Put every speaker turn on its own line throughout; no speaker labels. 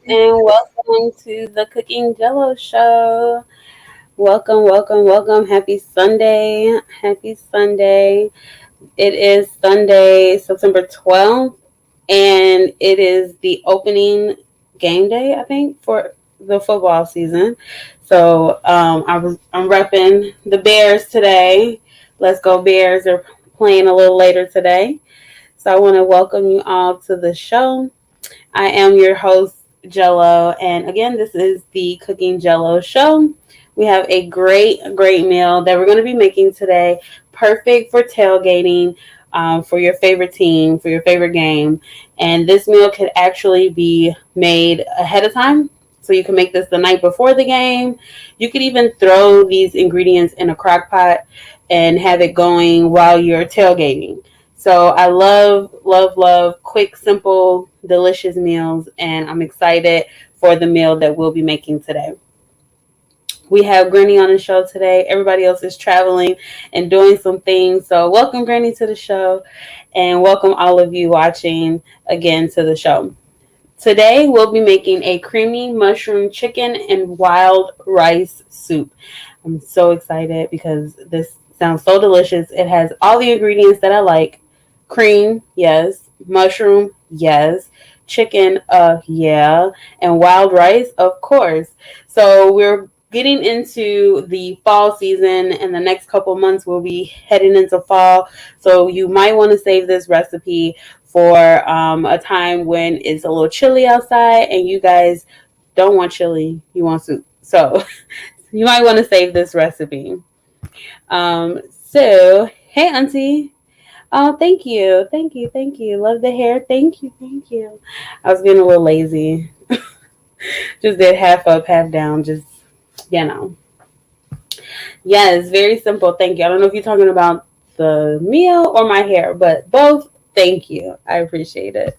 and welcome to the Cooking Jello Show. Welcome, welcome, welcome. Happy Sunday. Happy Sunday. It is Sunday, September 12th, and it is the opening game day, I think, for the football season. So I'm repping the Bears today. Let's go Bears. They're playing a little later today. So I want to welcome you all to the show. I am your host, Jello, and again, this is the Cooking Jello Show. We have a great meal that we're going to be making today, perfect for tailgating, for your favorite team, for your favorite game. And this meal could actually be made ahead of time. So you can make this the night before the game. You could even throw these ingredients in a crock pot and have it going while you're tailgating. So I love quick, simple, delicious meals, and I'm excited for the meal that we'll be making today. We have Granny on the show today. Everybody else is traveling and doing some things. So welcome, Granny, to the show, and welcome all of you watching again to the show. Today, we'll be making a creamy mushroom chicken and wild rice soup. I'm so excited because this sounds so delicious. It has all the ingredients that I like. Cream, yes. Mushroom, yes. Chicken, yeah. And wild rice, of course. So we're getting into the fall season, and the next couple months we'll be heading into fall. So you might want to save this recipe for a time when it's a little chilly outside and you guys don't want chili, you want soup. So you might want to save this recipe. So, hey, Auntie. Oh, thank you. Thank you. Thank you. Love the hair. Thank you. Thank you. I was getting a little lazy. Just did half up, half down. Just, you know. Yes, very simple. Thank you. I don't know if you're talking about the meal or my hair, but both. Thank you. I appreciate it.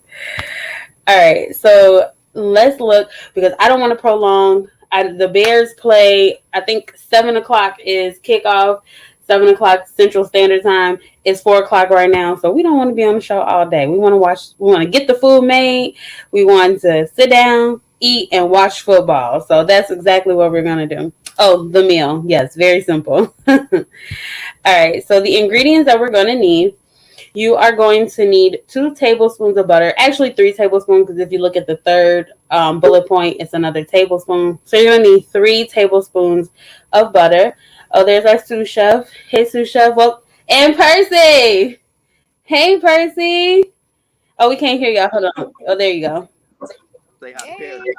All right. So let's look because I don't want to prolong. The Bears play, I think 7 o'clock is kickoff. 7 o'clock Central Standard Time. It's 4 o'clock right now, so we don't want to be on the show all day. We want to watch. We want to get the food made. We want to sit down, eat, and watch football. So that's exactly what we're gonna do. Oh, the meal. Yes, very simple. All right. So the ingredients that we're gonna need. You are going to need 2 tablespoons of butter. Actually, 3 tablespoons because if you look at the third bullet point, it's another tablespoon. So you're gonna need 3 tablespoons of butter. Oh, there's our sous chef. Hey, sous chef. Well, and Percy. Hey, Percy. Oh, we can't hear y'all. Hold on. Oh, there you go.
Say hi, Perry.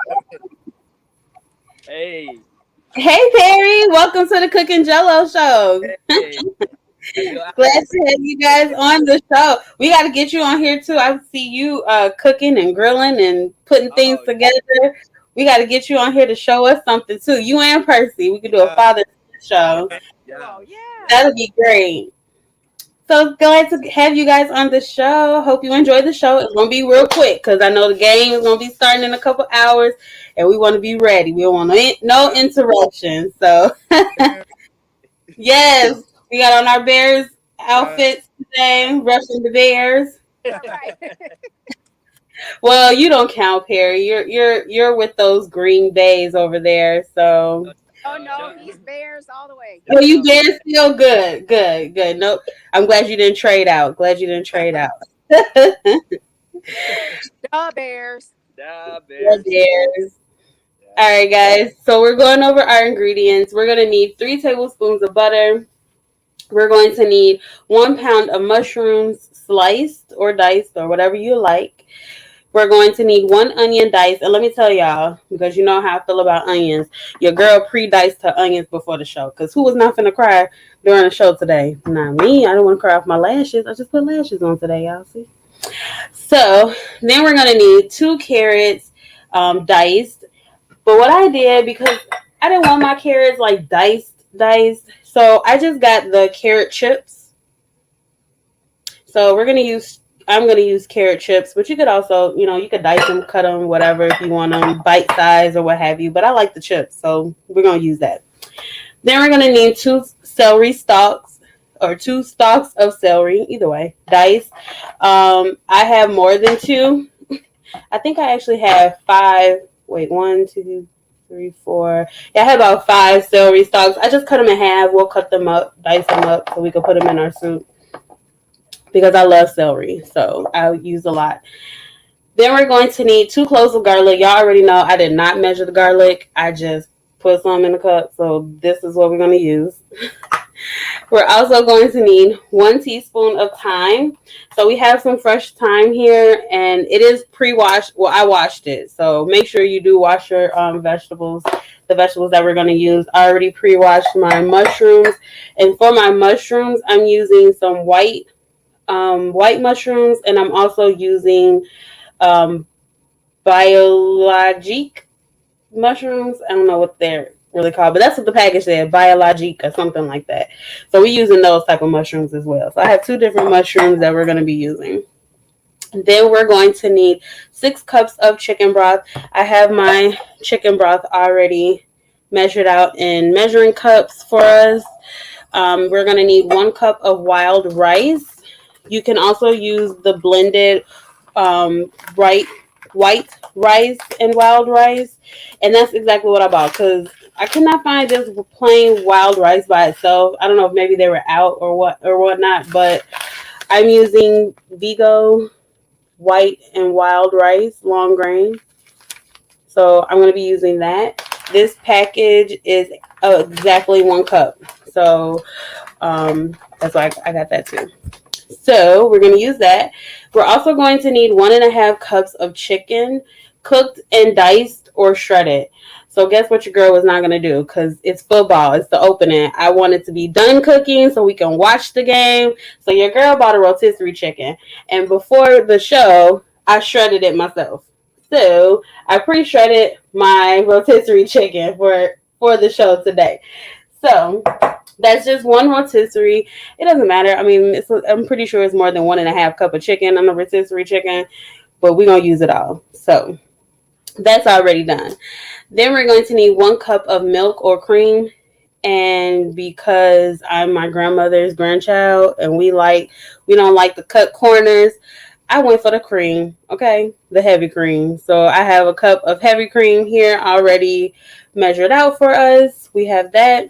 Hey,
Hey,
Hey, Perry. Welcome to the Cooking Jello Show.
hey. Yo,
Glad to have you guys on the show. We got to get you on here too. I see you cooking and grilling and putting things
oh,
together. We got to get you on here to show us something too. You and Percy. We could do a
yeah,
father show.
yeah.
oh yeah.
That'll be great. So glad to have you guys on the show. Hope you enjoy the show. It's gonna be real quick because I know the game is gonna be starting in a couple hours, and we want to be ready. We don't want no interruptions. So yes, we got on our Bears
Uh,
outfits today, rushing the Bears.
All right.
Well, you don't count, Perry. You're with those Green Bays over there. So
Oh no,
no,
he's Bears all the way.
oh, you
no.
Bears still good, good. Nope. I'm glad you didn't trade out. Glad you didn't trade out.
The Bears.
Nah,
The
Bears.
Bears. All
Yeah.
right, guys. So we're going over our ingredients. We're gonna need 3 tablespoons of butter. We're going to need 1 pound of mushrooms, sliced or diced or whatever you like. We're going to need 1 onion diced. And let me tell y'all, because you know how I feel about onions, your girl pre-diced her onions before the show. Because who was not finna cry during the show today? Not me. I don't want to cry off my lashes. I just put lashes on today, y'all see. So then we're going to need 2 carrots diced. But what I did, because I didn't want my carrots like diced. So I just got the carrot chips. So I'm gonna use carrot chips, but you could also, you could dice them, cut them, whatever, if you want them bite size or what have you. But I like the chips, so we're gonna use that. Then we're gonna need 2 celery stalks or 2 stalks of celery, either way, diced. I have more than two. I think I actually have 5 wait, 1, 2, 3, 4. Yeah, I have about 5 celery stalks. I just cut them in half. We'll cut them up, dice them up, so we can put them in our soup because I love celery, so I'll use a lot. Then we're going to need 2 cloves of garlic. Y'all already know I did not measure the garlic. I just put some in the cup, so this is what we're going to use. We're also going to need 1 teaspoon of thyme. So we have some fresh thyme here, and it is pre-washed. Well, I washed it, so make sure you do wash your vegetables. The vegetables that we're going to use. I already pre-washed my mushrooms, and for my mushrooms, I'm using some white mushrooms, and I'm also using biologic mushrooms. I don't know what they're really called, but that's what the package said, biologic or something like that. So we're using those type of mushrooms as well. So I have 2 different mushrooms that we're going to be using. Then we're going to need 6 cups of chicken broth. I have my chicken broth already measured out in measuring cups for us. We're going to need 1 cup of wild rice. You can also use the blended white rice and wild rice, and that's exactly what I bought because I could not find just plain wild rice by itself. I don't know if maybe they were out or whatnot, but I'm using Vigo white and wild rice, long grain. So I'm going to be using that. This package is exactly 1 cup, so that's why I got that too. So we're going to use that. We're also going to need 1.5 cups of chicken, cooked and diced or shredded. So guess what your girl was not going to do, because it's football. It's the opening. I want it to be done cooking so we can watch the game. So your girl bought a rotisserie chicken. And before the show, I shredded it myself. So I pre-shredded my rotisserie chicken for the show today. So that's just 1 rotisserie. It doesn't matter. I mean, I'm pretty sure it's more than 1.5 cup of chicken on the rotisserie chicken, but we're going to use it all. So that's already done. Then we're going to need 1 cup of milk or cream. And because I'm my grandmother's grandchild and we don't like to cut corners, I went for the cream, okay? The heavy cream. So I have a cup of heavy cream here already measured out for us. We have that.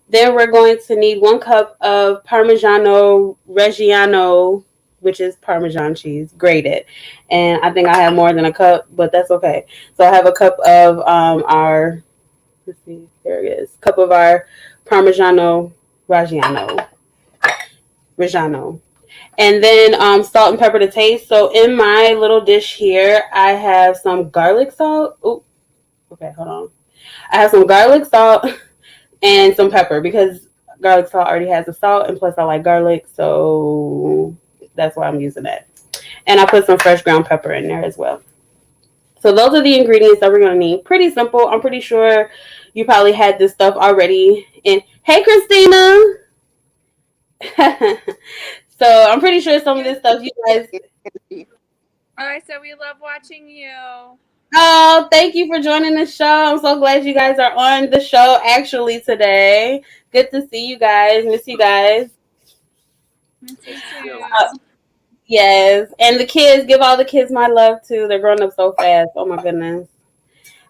Then we're going to need 1 cup of Parmigiano Reggiano, which is Parmesan cheese, grated. And I think I have more than a cup, but that's okay. So I have a cup of let's see, there it is. Cup of our Parmigiano Reggiano. And then salt and pepper to taste. So in my little dish here, I have some garlic salt. Oh, okay, hold on. I have some garlic salt and some pepper because garlic salt already has the salt, and plus I like garlic, so that's why I'm using that. And I put some fresh ground pepper in there as well. So those are the ingredients that we're going to need. Pretty simple. I'm pretty sure you probably had this stuff already. And hey, Christina. So I'm pretty sure some of this stuff you guys.
I said we love watching you.
Oh, thank you for joining the show. I'm so glad you guys are on the show actually today. Good to see you guys. Miss you guys.
Miss you too.
Yes. And the kids, give all the kids my love too. They're growing up so fast. Oh my goodness.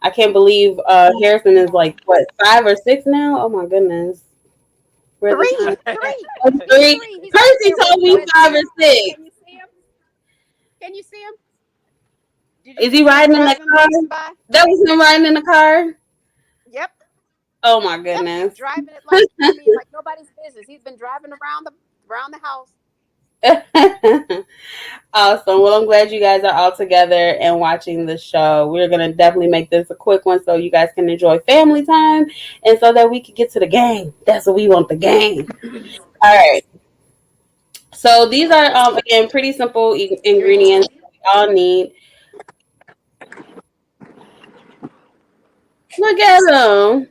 I can't believe Harrison is like, what, 5 or 6 now? Oh my goodness.
Three.
Percy told me 5 or 6.
Can you see him?
Is he riding in the car? That was him riding in the car?
Yep.
Oh my goodness.
Yep. Driving it like nobody's business. He's been driving around the house.
Awesome. Well, I'm glad you guys are all together and watching the show. We're going to definitely make this a quick one so you guys can enjoy family time and so that we can get to the game. That's what we want, the game. All right. So these are, again, pretty simple ingredients we all need. Look at them.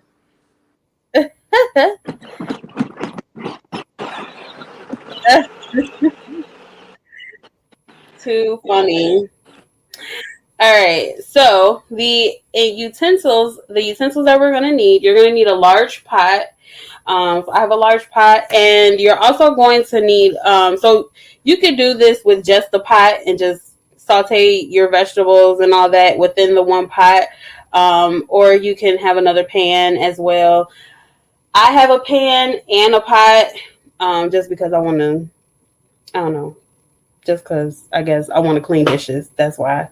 Too funny. All right, so the utensils that we're gonna need. You're gonna need a large pot. So I have a large pot, and you're also going to need. So you could do this with just the pot and just saute your vegetables and all that within the one pot, or you can have another pan as well. I have a pan and a pot, just because I want to, I don't know, just because I guess I want to clean dishes. That's why.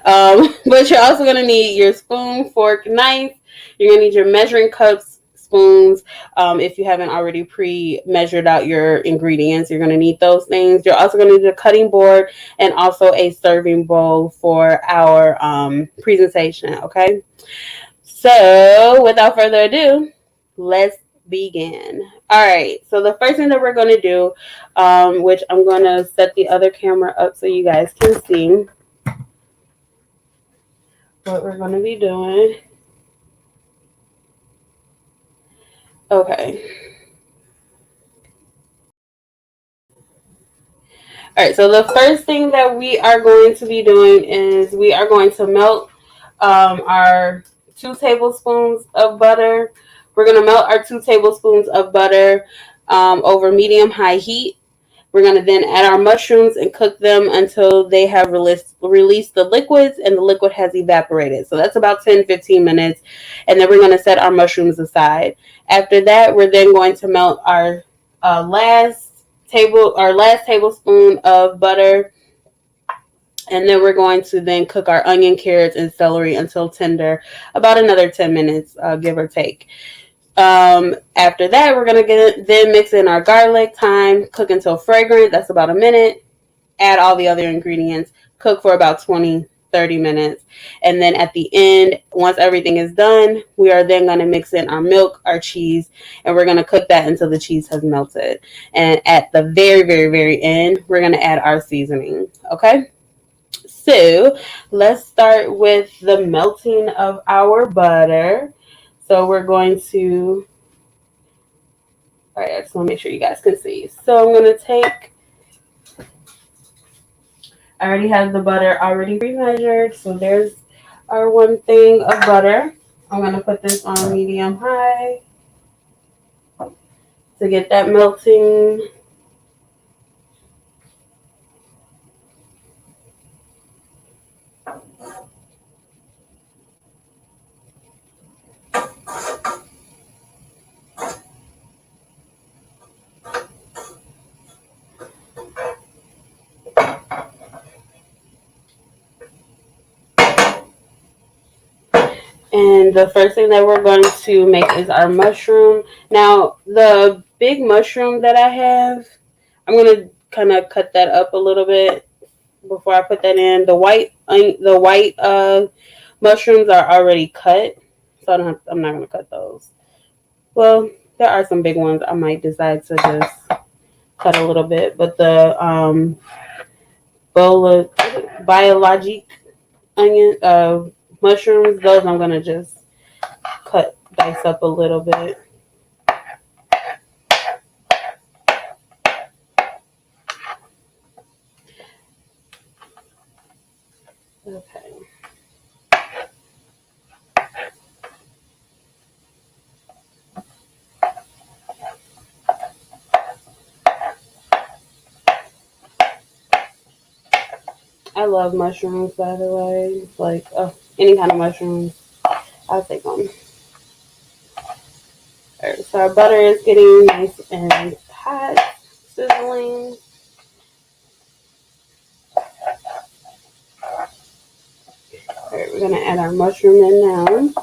But you're also going to need your spoon, fork, knife. You're going to need your measuring cups, spoons. If you haven't already pre-measured out your ingredients, you're going to need those things. You're also going to need a cutting board and also a serving bowl for our presentation. Okay. So without further ado, let's begin. All right. So the first thing that we're going to do, which I'm going to set the other camera up so you guys can see what we're going to be doing. Okay. All right. So the first thing that we are going to be doing is we are going to melt our 2 tablespoons of butter. We're going to melt our 2 tablespoons of butter over medium-high heat. We're going to then add our mushrooms and cook them until they have released the liquids and the liquid has evaporated. So that's about 10-15 minutes. And then we're going to set our mushrooms aside. After that, we're then going to melt our last tablespoon of butter. And then we're going to then cook our onion, carrots, and celery until tender, about another 10 minutes, give or take. After that, we're going to then mix in our garlic, thyme, cook until fragrant. That's about a minute. Add all the other ingredients. Cook for about 20-30 minutes. And then at the end, once everything is done, we are then going to mix in our milk, our cheese, and we're going to cook that until the cheese has melted. And at the very, very, very end, we're going to add our seasoning. Okay? So let's start with the melting of our butter. So we're going to, all right, I just want to make sure you guys can see. So I'm going to take, I already have the butter already pre-measured. So there's our 1 thing of butter. I'm going to put this on medium high to get that melting. And the first thing that we're going to make is our mushroom. Now, the big mushroom that I have, I'm going to kind of cut that up a little bit before I put that in. The white mushrooms are already cut, so I'm not going to cut those. Well, there are some big ones. I might decide to just cut a little bit, but the biologic mushrooms, those I'm going to just dice up a little bit. Okay. I love mushrooms, by the way. Like, any kind of mushrooms, I'll take them. Alright, so our butter is getting nice and hot, sizzling. Alright, we're going to add our mushroom in now.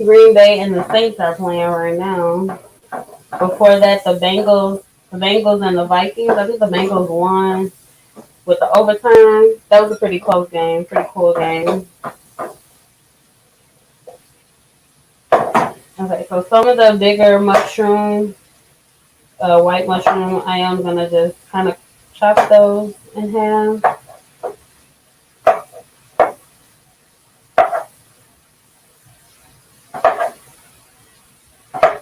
Green Bay and the Saints are playing right now. Before that, the Bengals and the Vikings. I think the Bengals won with the overtime. That was a pretty close game, pretty cool game. Okay, so some of the bigger mushroom, white mushroom, I am gonna just kind of chop those in half.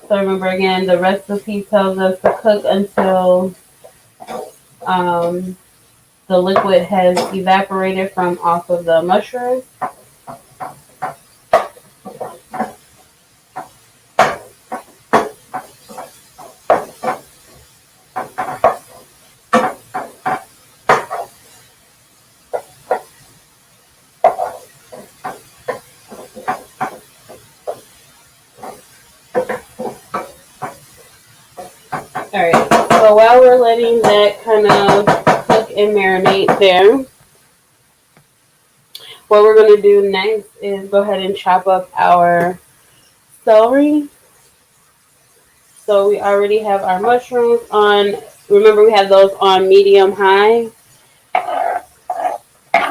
So remember again, the recipe tells us to cook until the liquid has evaporated from off of the mushrooms. Alright, so while we're letting that kind of cook and marinate there, what we're going to do next is go ahead and chop up our celery. So we already have our mushrooms on, remember we have those on medium high.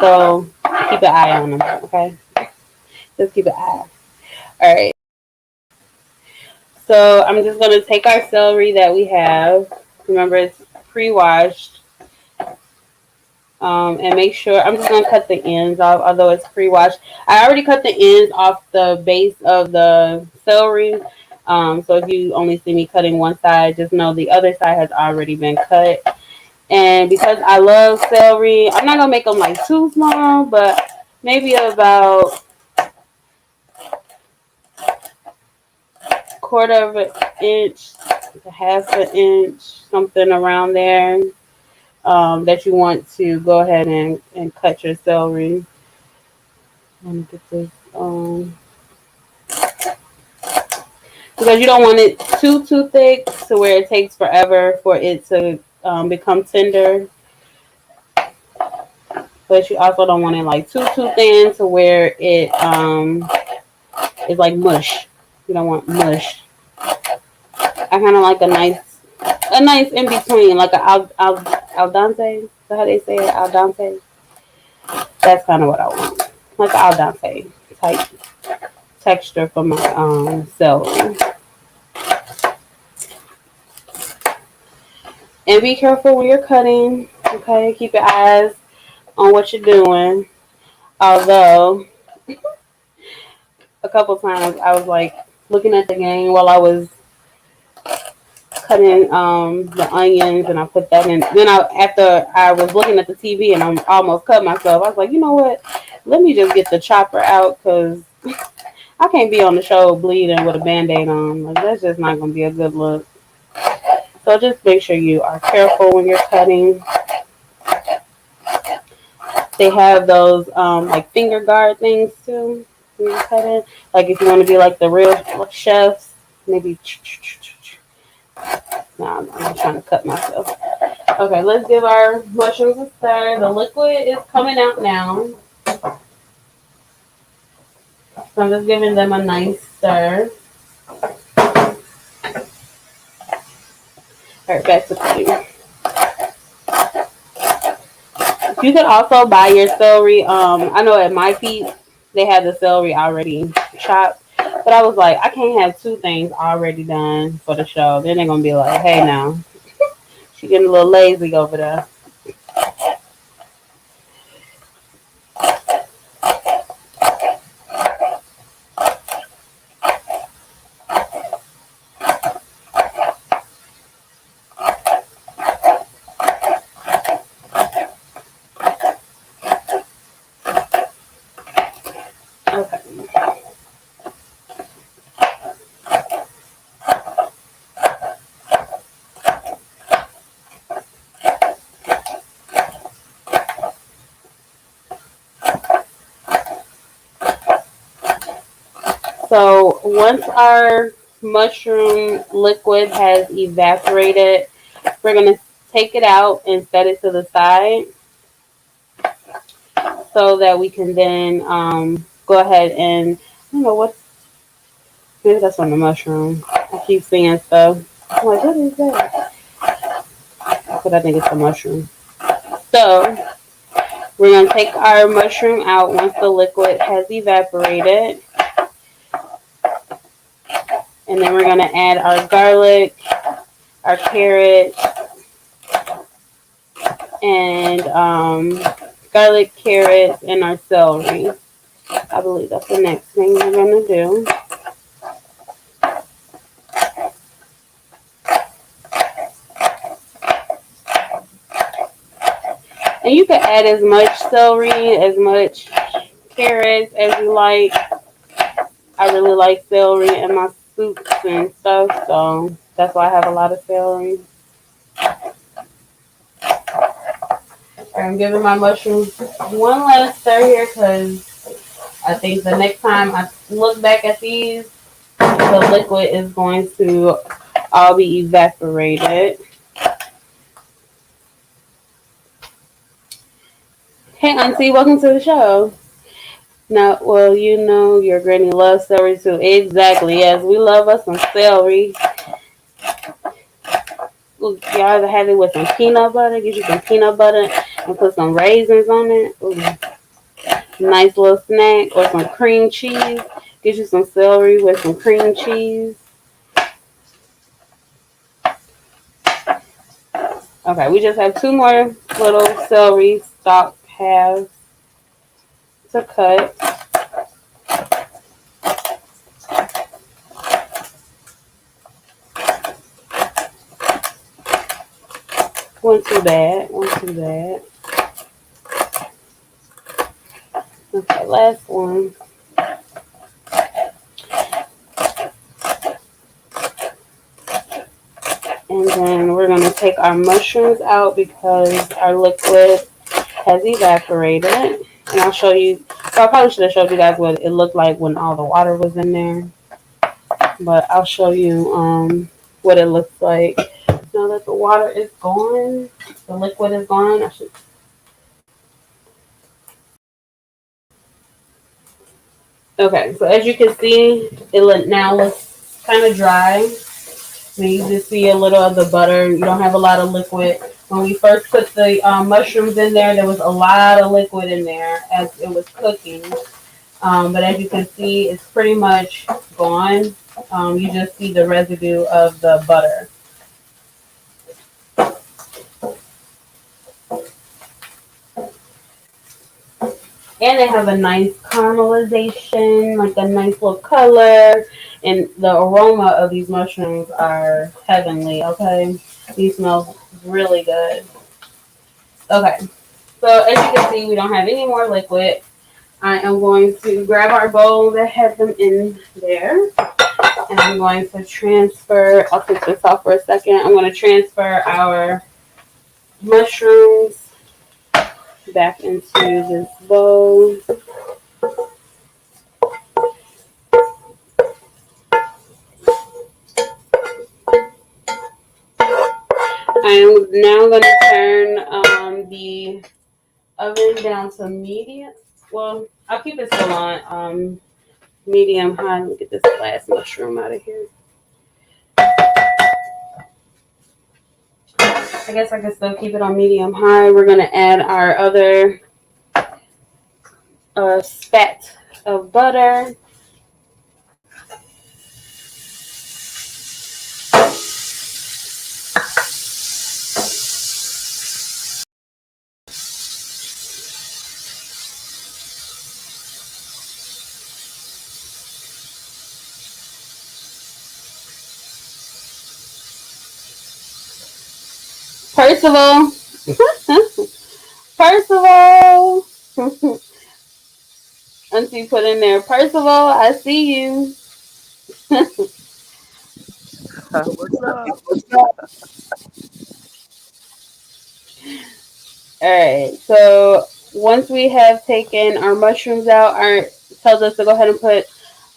So keep an eye on them, okay? Just keep an eye. Alright, so I'm just going to take our celery that we have. Remember it's pre-washed. And make sure, I'm just going to cut the ends off, although it's pre-washed. I already cut the ends off the base of the celery. So if you only see me cutting one side, just know the other side has already been cut. And because I love celery, I'm not going to make them like too small, but maybe about quarter of an inch to half an inch, something around there, that you want to go ahead and cut your celery. Let me get this because you don't want it too thick to where it takes forever for it to become tender, but you also don't want it like too thin to where it is like mush. You don't want mush. I kind of like a nice in between, like a al dente. Is that how they say it? Al dente. That's kind of what I want, like an al dente type texture for my celery. And be careful when you're cutting. Okay, keep your eyes on what you're doing. Although a couple times I was like looking at the game while I was cutting the onions, and I put that in. Then after I was looking at the TV and I'm almost cut myself, I was like, you know what? Let me just get the chopper out because I can't be on the show bleeding with a band-aid on. Like, that's just not gonna be a good look. So just make sure you are careful when you're cutting. They have those like finger guard things too when you're cutting. Like if you want to be like the real chefs, maybe. No, I'm not trying to cut myself. Okay, let's give our mushrooms a stir. The liquid is coming out now. So I'm just giving them a nice stir. Alright, back to cooking. You can also buy your celery. I know at my feet they had the celery already chopped. But I was like, I can't have two things already done for the show. Then they're gonna be like, hey now, she getting a little lazy over there. Okay. So once our mushroom liquid has evaporated, we're gonna take it out and set it to the side so that we can then go ahead and I don't know what, maybe that's on the mushroom. I keep seeing stuff. I'm like, what is that? But I think it's the mushroom. So we're gonna take our mushroom out once the liquid has evaporated. And then we're going to add our garlic, our carrot, and garlic, carrots, and our celery. I believe that's the next thing we're going to do. And you can add as much celery, as much carrots as you like. I really like celery in my soups and stuff, so that's why I have a lot of celery. I'm giving my mushrooms one last stir here because I think the next time I look back at these, the liquid is going to all be evaporated. Hey, Auntie, welcome to the show. Now, well, you know your granny loves celery too. Exactly. Yes, we love us some celery. Ooh, you either have it with some peanut butter, get you some peanut butter and put some raisins on it. Ooh, nice little snack. Or some cream cheese. Get you some celery with some cream cheese. Okay, we just have two more little celery stalk halves to cut. One too bad. One too bad. Okay, last one. And then we're going to take our mushrooms out because our liquid has evaporated. And I'll show you. So I probably should have showed you guys what it looked like when all the water was in there. But I'll show you what it looks like. Now that the water is gone, the liquid is gone. Okay, so as you can see, now looks kind of dry. You just see a little of the butter. You don't have a lot of liquid. When we first put the mushrooms in there was a lot of liquid in there as it was cooking. But as you can see, it's pretty much gone. You just see the residue of the butter. And they have a nice caramelization, like a nice little color. And the aroma of these mushrooms are heavenly, okay? These smell really good. Okay, so as you can see, we don't have any more liquid. I am going to grab our bowl that has them in there. And I'm going to transfer, I'll take this off for a second. I'm going to transfer our mushrooms back into this bowl. I am now going to turn the oven down to medium. Well, I'll keep it still on medium high. Let me get this last mushroom out of here. I guess I can still keep it on medium high. We're going to add our other spat of butter. Percival. Percival. Auntie put in there, Percival, I see you.
What's up?
Alright, so once we have taken our mushrooms out, tells us to go ahead and put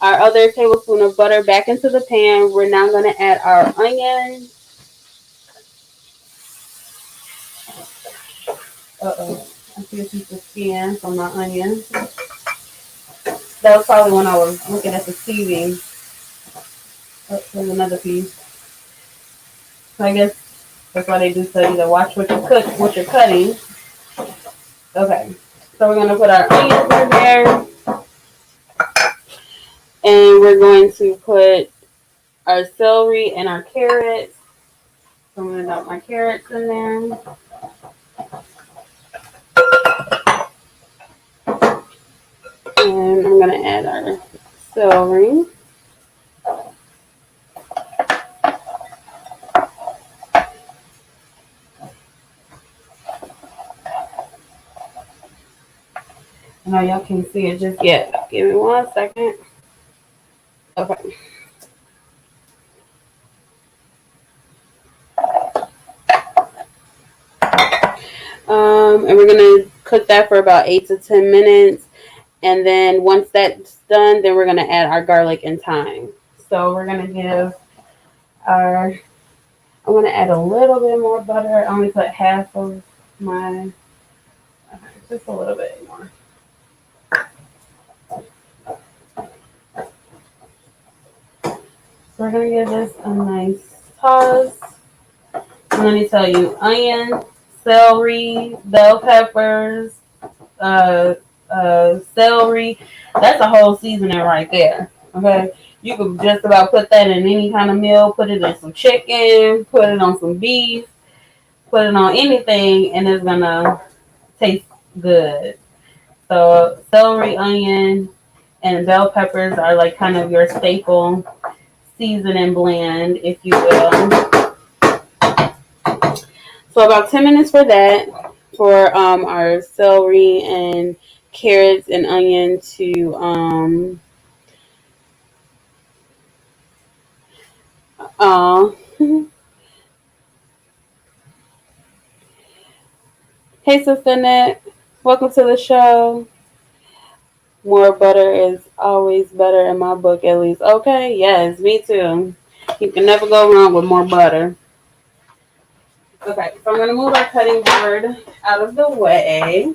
our other tablespoon of butter back into the pan. We're now going to add our onion. Uh-oh. I see a piece of skin from my onion. That was probably when I was looking at the TV. Oh, there's another piece. So I guess that's why they do tell you to watch what you cook, what you're cutting. Okay. So we're going to put our onions in there. And we're going to put our celery and our carrots. So I'm going to dump my carrots in there. And I'm going to add our celery. I know y'all can't see it just yet. Give me 1 second. Okay. And we're going to cook that for about 8 to 10 minutes. And then once that's done, then we're going to add our garlic and thyme. So we're going to give our. I'm gonna add a little bit more butter. I only put half of my, just a little bit more. So we're gonna give this a nice toss. And let me tell you, onion, celery, bell peppers, uh, celery. That's a whole seasoning right there. Okay, you could just about put that in any kind of meal. Put it in some chicken. Put it on some beef. Put it on anything, and it's gonna taste good. So celery, onion, and bell peppers are like kind of your staple seasoning blend, if you will. So about 10 minutes for that, for our celery and carrots and onion to uh, hey Sister Net, welcome to the show. More butter is always better in my book, at least. Okay, yes, me too. You can never go wrong with more butter. Okay, so I'm gonna move our cutting board out of the way.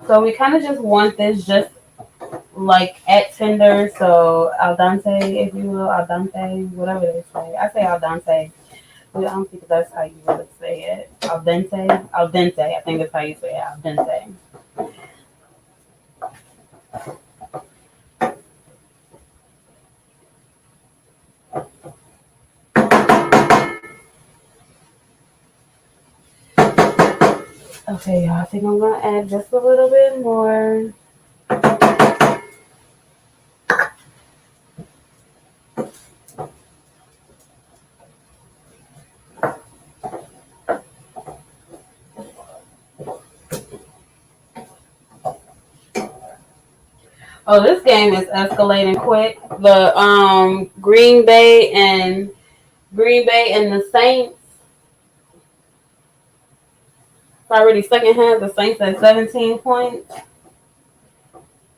So we kind of just want this just like at tender, so al dente, if you will, al dente, whatever they say. I say al dente. I don't think that's how you really say it. Al dente, al dente. I think that's how you say it, al dente. Okay, y'all. I think I'm gonna add just a little bit more. Oh, this game is escalating quick. The Green Bay and the Saints. It's already second half. The Saints at 17 points.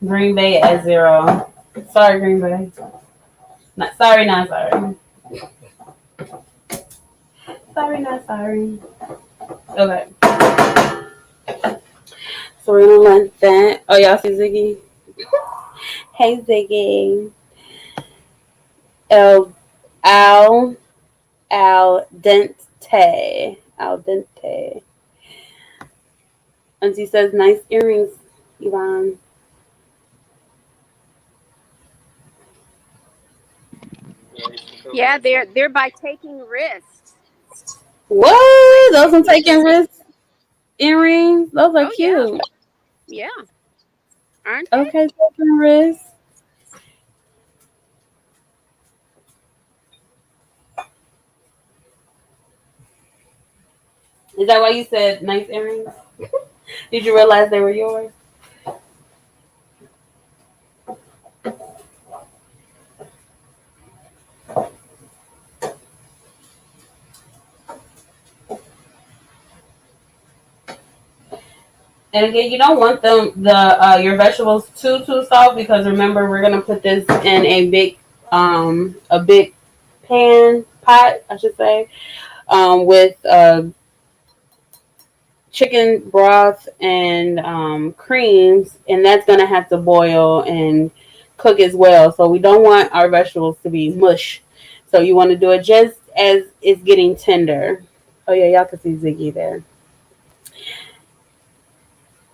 Green Bay at 0. Sorry, Green Bay. Not sorry, not sorry. Sorry, not sorry. Okay. So we're gonna let that. Oh, y'all see Ziggy? Hey, Ziggy. El al al dente. Al dente. And she says, nice earrings, Yvonne.
Yeah, they're by taking risks.
What? Those are taking risks earrings. Those are
Oh yeah,
cute.
yeah, aren't they?
Okay, taking risks. Is that why you said nice earrings? Did you realize they were yours? And again, you don't want your vegetables too soft, because remember, we're gonna put this in a big pot, I should say, with chicken broth and creams, and that's gonna have to boil and cook as well. So we don't want our vegetables to be mush. So you want to do it just as it's getting tender. Oh yeah, y'all can see Ziggy there.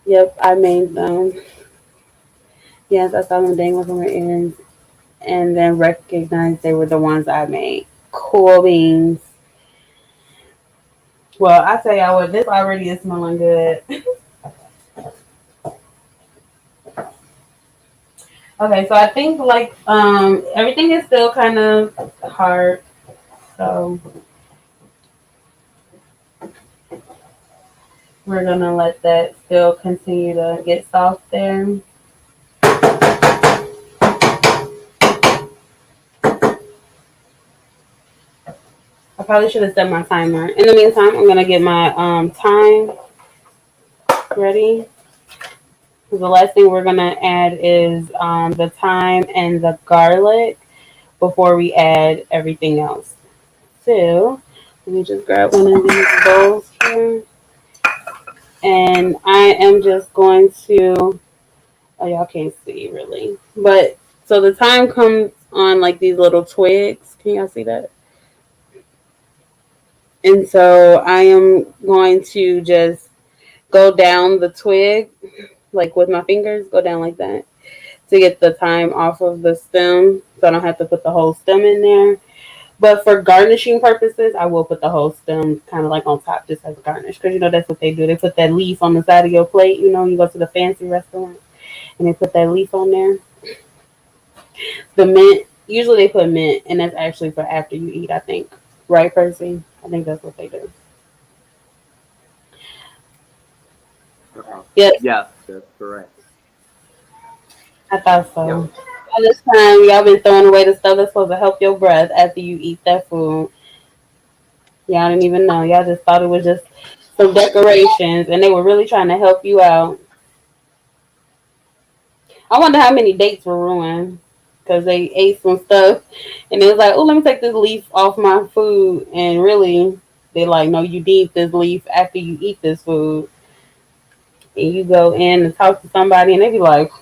Yep, I made them. Yes, I saw them dangling from her earrings, and then recognized they were the ones I made. Cool beans. Well, I tell y'all what, this already is smelling good. Okay, so I think like everything is still kind of hard, so we're gonna let that still continue to get soft there. Okay, Probably should have set my timer. In the meantime, I'm gonna get my thyme ready. The last thing we're gonna add is the thyme and the garlic before we add everything else. So let me just grab one of these bowls here, and I am just going to. Oh, y'all can't see really, but so the thyme comes on like these little twigs. Can y'all see that? And so I am going to just go down the twig, like with my fingers, go down like that to get the thyme off of the stem so I don't have to put the whole stem in there. But for garnishing purposes, I will put the whole stem kind of like on top just as a garnish because you know that's what they do. They put that leaf on the side of your plate. You know, you go to the fancy restaurant and they put that leaf on there. The mint, usually they put mint, and that's actually for after you eat, I think. Right, Percy? I think that's what they do. Yes,
Yes, that's correct.
I thought so.
Yep.
All this time, y'all been throwing away the stuff that's supposed to help your breath after you eat that food. Y'all didn't even know. Y'all just thought it was just some decorations, and they were really trying to help you out. I wonder how many dates were ruined because they ate some stuff, and it was like, "Oh, let me take this leaf off my food," and really, they like, "No, you need this leaf after you eat this food." And you go in and talk to somebody, and they be like,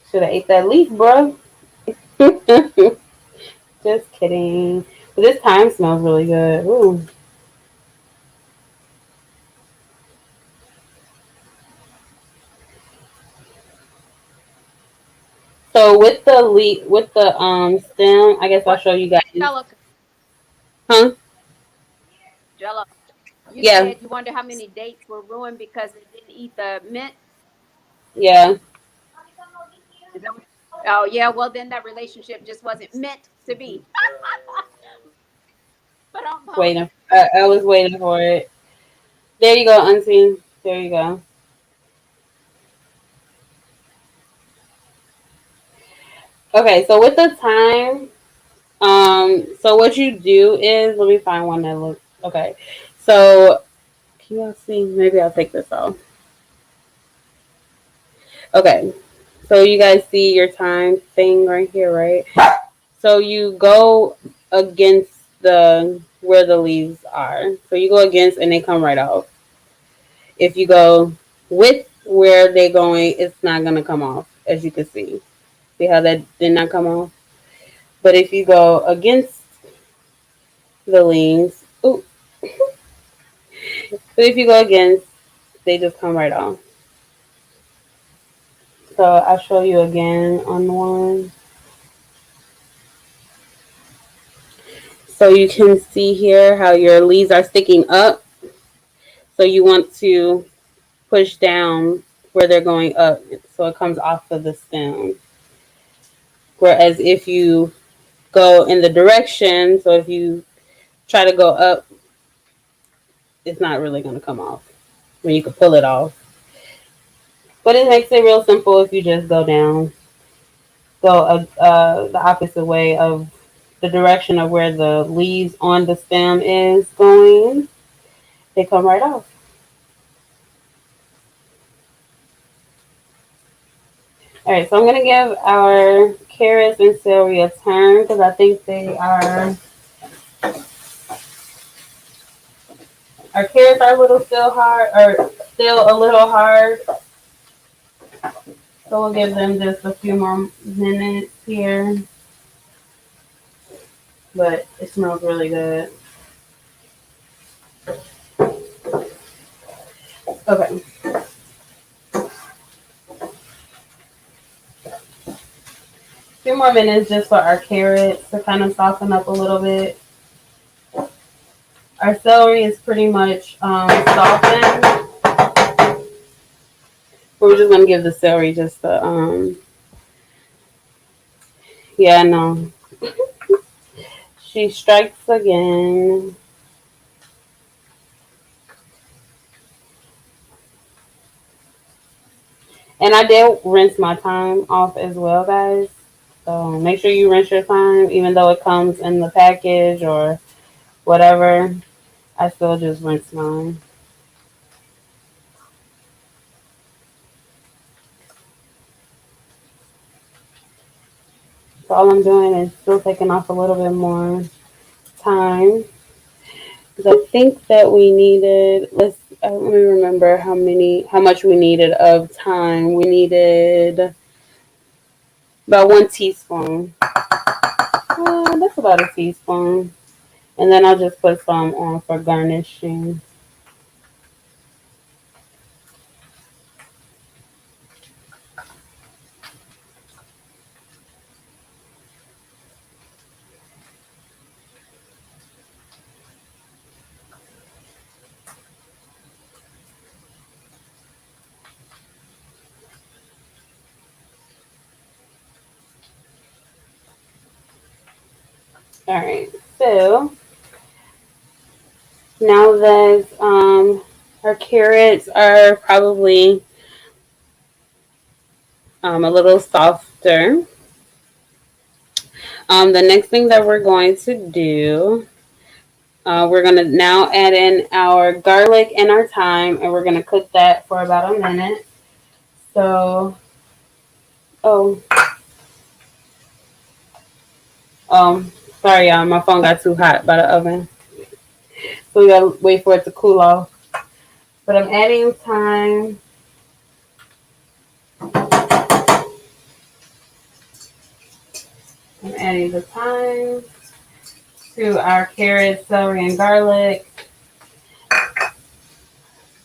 "Should have ate that leaf, bro." Just kidding. But this thyme smells really good. Ooh. So with the stem, I guess I'll
What
show you guys.
Jello?
Huh?
Jello. You
Yeah.
said you wonder how many dates were ruined because they didn't eat the mint.
Yeah.
Is that what? Oh yeah. Well, then that relationship just wasn't meant to be. But
Waiting. I was waiting for it. There you go, Auntie. There you go. Okay, so with the time, so what you do is let me find one that looks okay. So can y'all see? Maybe I'll take this off. Okay. So you guys see your time thing right here, right? So you go against the where the leaves are. So you go against and they come right off. If you go with where they're going, it's not gonna come off, as you can see. See how that did not come off? But if you go against the leaves, ooh, but if you go against, they just come right off. So I'll show you again on one. So you can see here how your leaves are sticking up. So you want to push down where they're going up so it comes off of the stem. Whereas if you go in the direction, so if you try to go up, it's not really going to come off when you can pull it off. But it makes it real simple if you just go down, go the opposite way of the direction of where the leaves on the stem is going. They come right off. All right, so I'm gonna give our carrots and celery a turn because I think they are. Our carrots are a little still hard, or still a little hard. So we'll give them just a few more minutes here. But it smells really good. Okay. A few more minutes just for our carrots to kind of soften up a little bit. Our celery is pretty much softened. We're just gonna give the celery just the yeah, no. She strikes again. And I did rinse my thyme off as well, guys. So make sure you rinse your thyme, even though it comes in the package or whatever. I still just rinse mine. So all I'm doing is still taking off a little bit more thyme. Because I think that we needed, let me remember how much we needed of thyme. We needed about 1 teaspoon. That's about a teaspoon. And then I'll just put some on for garnishing. All right, so now that our carrots are probably a little softer, the next thing that we're going to do, we're going to now add in our garlic and our thyme, and we're going to cook that for about a minute. So, oh, sorry, y'all, my phone got too hot by the oven. So we got to wait for it to cool off. But I'm adding thyme. I'm adding the thyme to our carrots, celery, and garlic.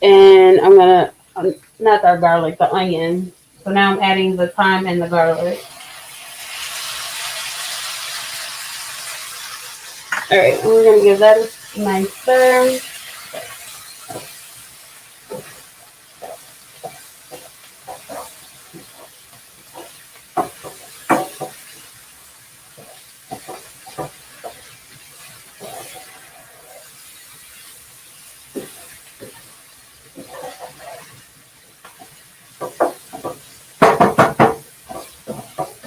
And I'm going to, not our garlic, the onion. So now I'm adding the thyme and the garlic. All right, and we're going to give that a nice stir.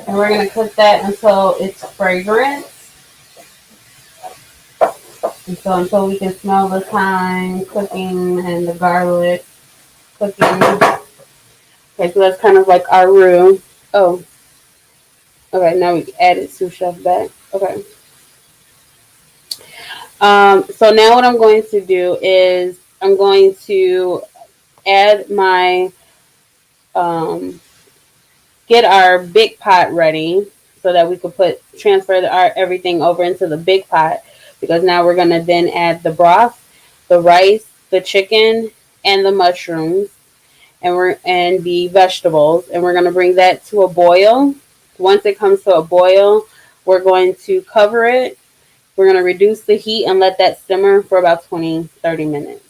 And we're going to cook that until it's fragrant. And so until we can smell the thyme cooking and the garlic cooking. Okay, so that's kind of like our roux. Oh, okay, now we added sous chef back. Okay. So now what I'm going to do is I'm going to add my, get our big pot ready so that we could transfer our everything over into the big pot, because now we're going to then add the broth, the rice, the chicken, and the mushrooms, and the vegetables, and we're going to bring that to a boil. Once it comes to a boil, we're going to cover it. We're going to reduce the heat and let that simmer for about 20-30 minutes.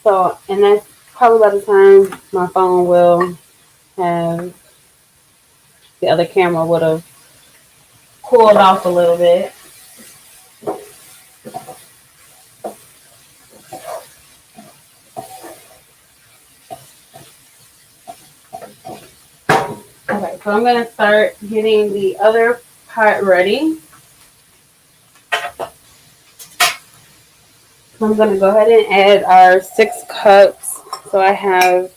So, and that's probably by the time my phone will have, the other camera would have cooled off a little bit. Okay, so I'm going to start getting the other pot ready. So I'm going to go ahead and add our 6 cups. So I have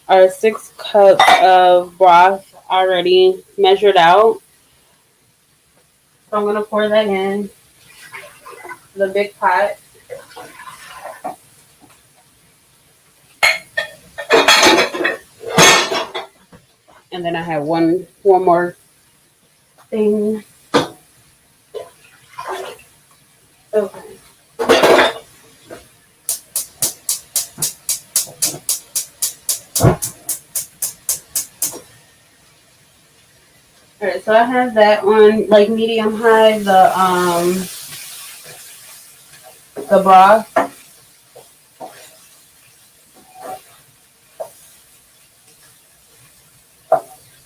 our 6 cups of broth already measured out. So I'm going to pour that in the big pot. And then I have one more thing. Okay. All right, so I have that on like medium high, the broth.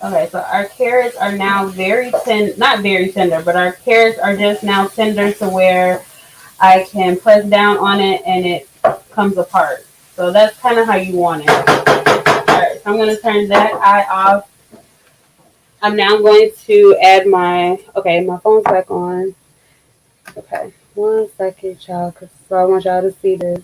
Okay, so our carrots are now not very tender, but our carrots are just now tender to where I can press down on it and it comes apart. So that's kind of how you want it. All right, so I'm going to turn that eye off I'm now going to add my phone's back on. Okay, 1 second, y'all, because I want y'all to see this.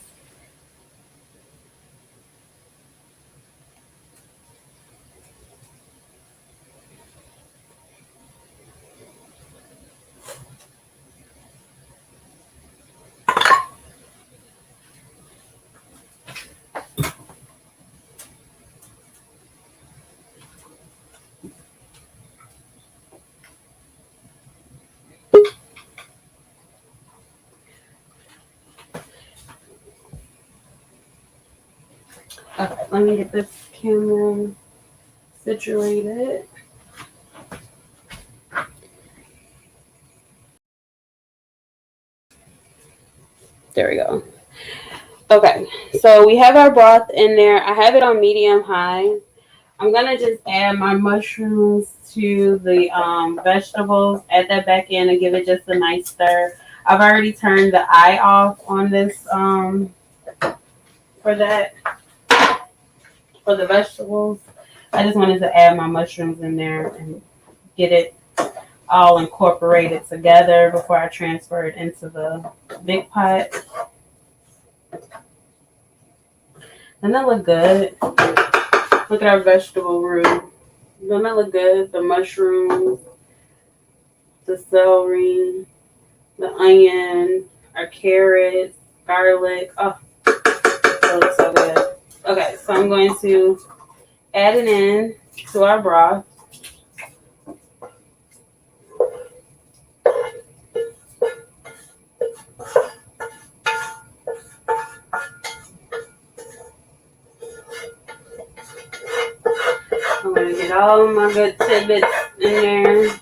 Okay, let me get this camera situated. There we go. Okay, so we have our broth in there. I have it on medium high. I'm gonna just add my mushrooms to the vegetables, add that back in and give it just a nice stir. I've already turned the eye off on this for that for the vegetables. I just wanted to add my mushrooms in there and get it all incorporated together before I transfer it into the big pot. And that look good. Look at our vegetable roux. Doesn't that look good? The mushrooms, the celery, the onion, our carrots, garlic. Oh, that looks so good. Okay, so I'm going to add it in to our broth. I'm going to get all my good tidbits in there.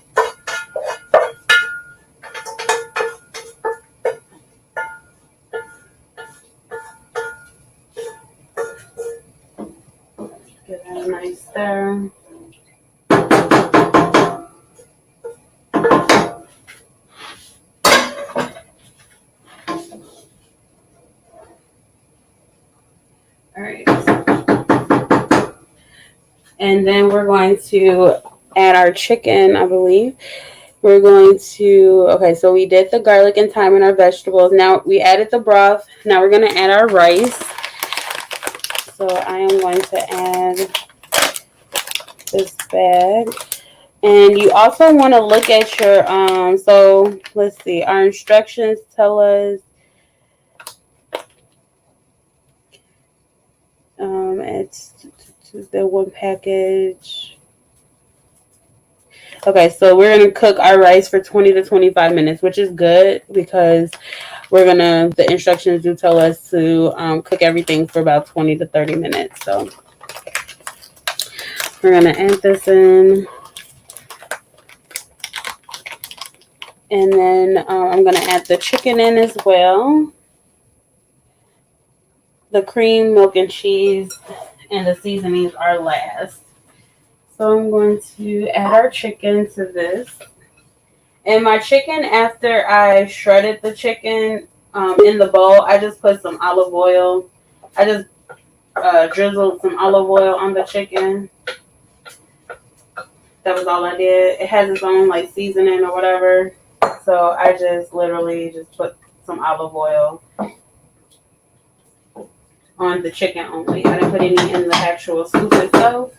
Give that a nice stir. All right. And then we're going to add our chicken, I believe. We're going to, okay, so we did the garlic and thyme in our vegetables. Now we added the broth. Now we're going to add our rice. So I am going to add this bag. And you also want to look at your, so let's see, our instructions tell us it's the one package. Okay, so we're going to cook our rice for 20 to 25 minutes, which is good because the instructions do tell us to cook everything for about 20 to 30 minutes. So we're going to add this in. And then I'm going to add the chicken in as well. The cream, milk, and cheese, and the seasonings are last. So I'm going to add our chicken to this. And my chicken, after I shredded the chicken in the bowl, I just put some olive oil. I just drizzled some olive oil on the chicken. That was all I did. It has its own like seasoning or whatever. So I just literally just put some olive oil on the chicken only. I didn't put any in the actual soup itself.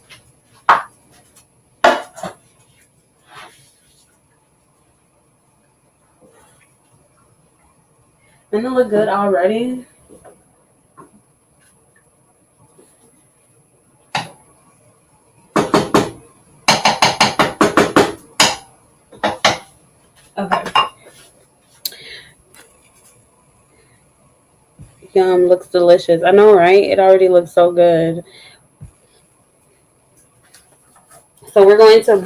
Doesn't it look good already? Okay. Yum, looks delicious. I know, right? It already looks so good. So I'm going to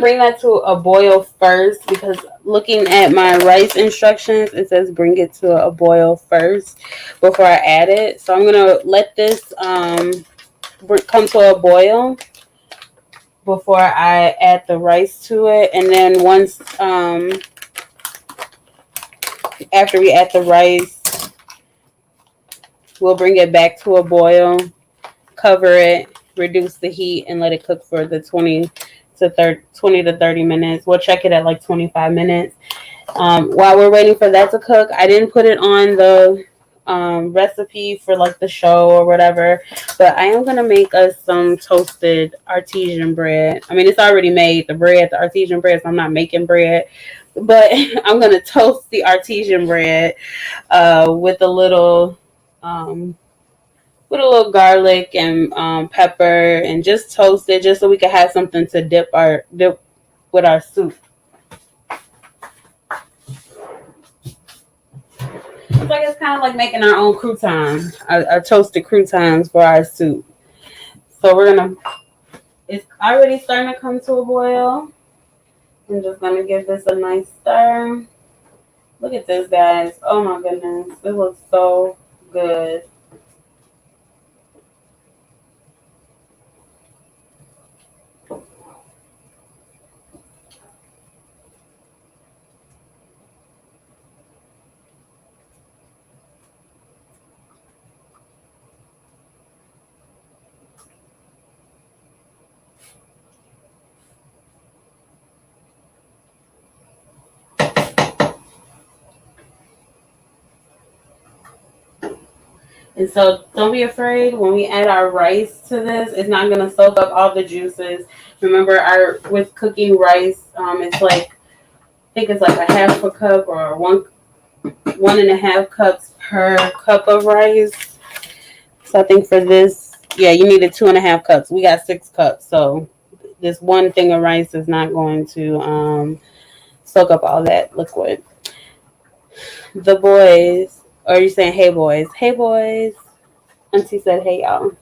bring that to a boil first because looking at my rice instructions, it says bring it to a boil first before I add it. So I'm going to let this come to a boil before I add the rice to it. And then once, after we add the rice, we'll bring it back to a boil, cover it, reduce the heat, and let it cook for the 20 to 20 to 30 minutes. We'll check it at like 25 minutes. While we're waiting for that to cook, I didn't put it on the recipe for like the show or whatever, but I am gonna make us some toasted artesian bread. I mean, it's already made, the bread, the artesian bread, so I'm not making bread, but I'm gonna toast the artesian bread with a little garlic and pepper, and just toast it just so we can have something to dip with our soup. It's like, it's kind of like making our own croutons, our toasted croutons for our soup. So it's already starting to come to a boil. I'm just gonna give this a nice stir. Look at this, guys. Oh my goodness, it looks so good. And so don't be afraid when we add our rice to this. It's not going to soak up all the juices. Remember, with cooking rice, it's like, I think it's like a half a cup or 1.5 cups per cup of rice. So I think for this, yeah, you needed 2.5 cups. We got 6 cups. So this one thing of rice is not going to soak up all that liquid. The boys, or are you saying, hey boys? Hey boys. Auntie said, hey y'all.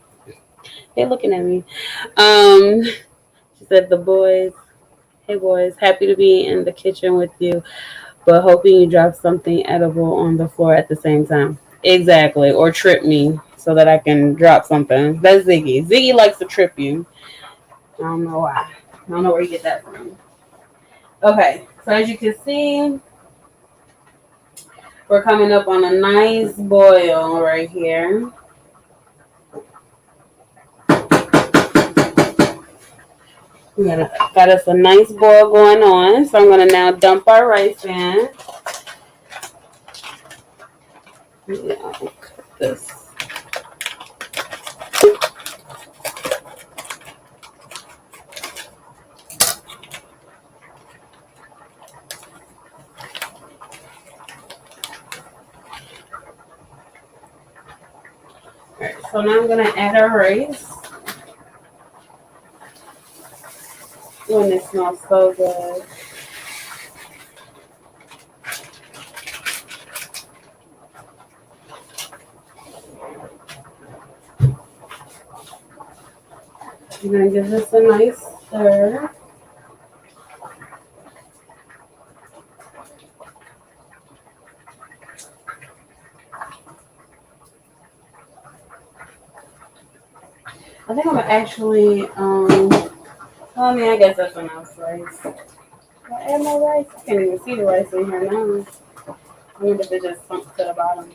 They're looking at me. She said, the boys, hey boys, happy to be in the kitchen with you, but hoping you drop something edible on the floor at the same time. Exactly. Or trip me so that I can drop something. That's Ziggy. Ziggy likes to trip you. I don't know why. I don't know where you get that from. Okay. So as you can see, we're coming up on a nice boil right here. We got us a nice boil going on. So I'm going to now dump our rice in. Yeah, I'll cut this. Alright, so now I'm going to add our rice. Oh, and it smells so good. I'm going to give this a nice stir. I think I'm going to actually, I guess that's enough rice. Can I add more rice? I can't even see the rice in here now. I wonder if it just sunk to the bottom.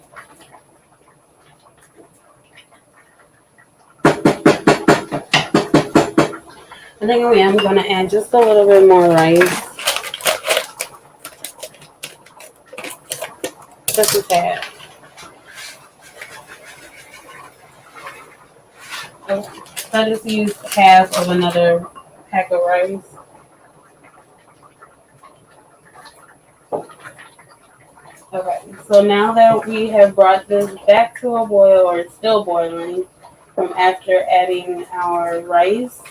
I think I'm going to add just a little bit more rice. Just a tad. So I just used half of another pack of rice. Okay, so now that we have brought this back to a boil, or it's still boiling, from after adding our rice,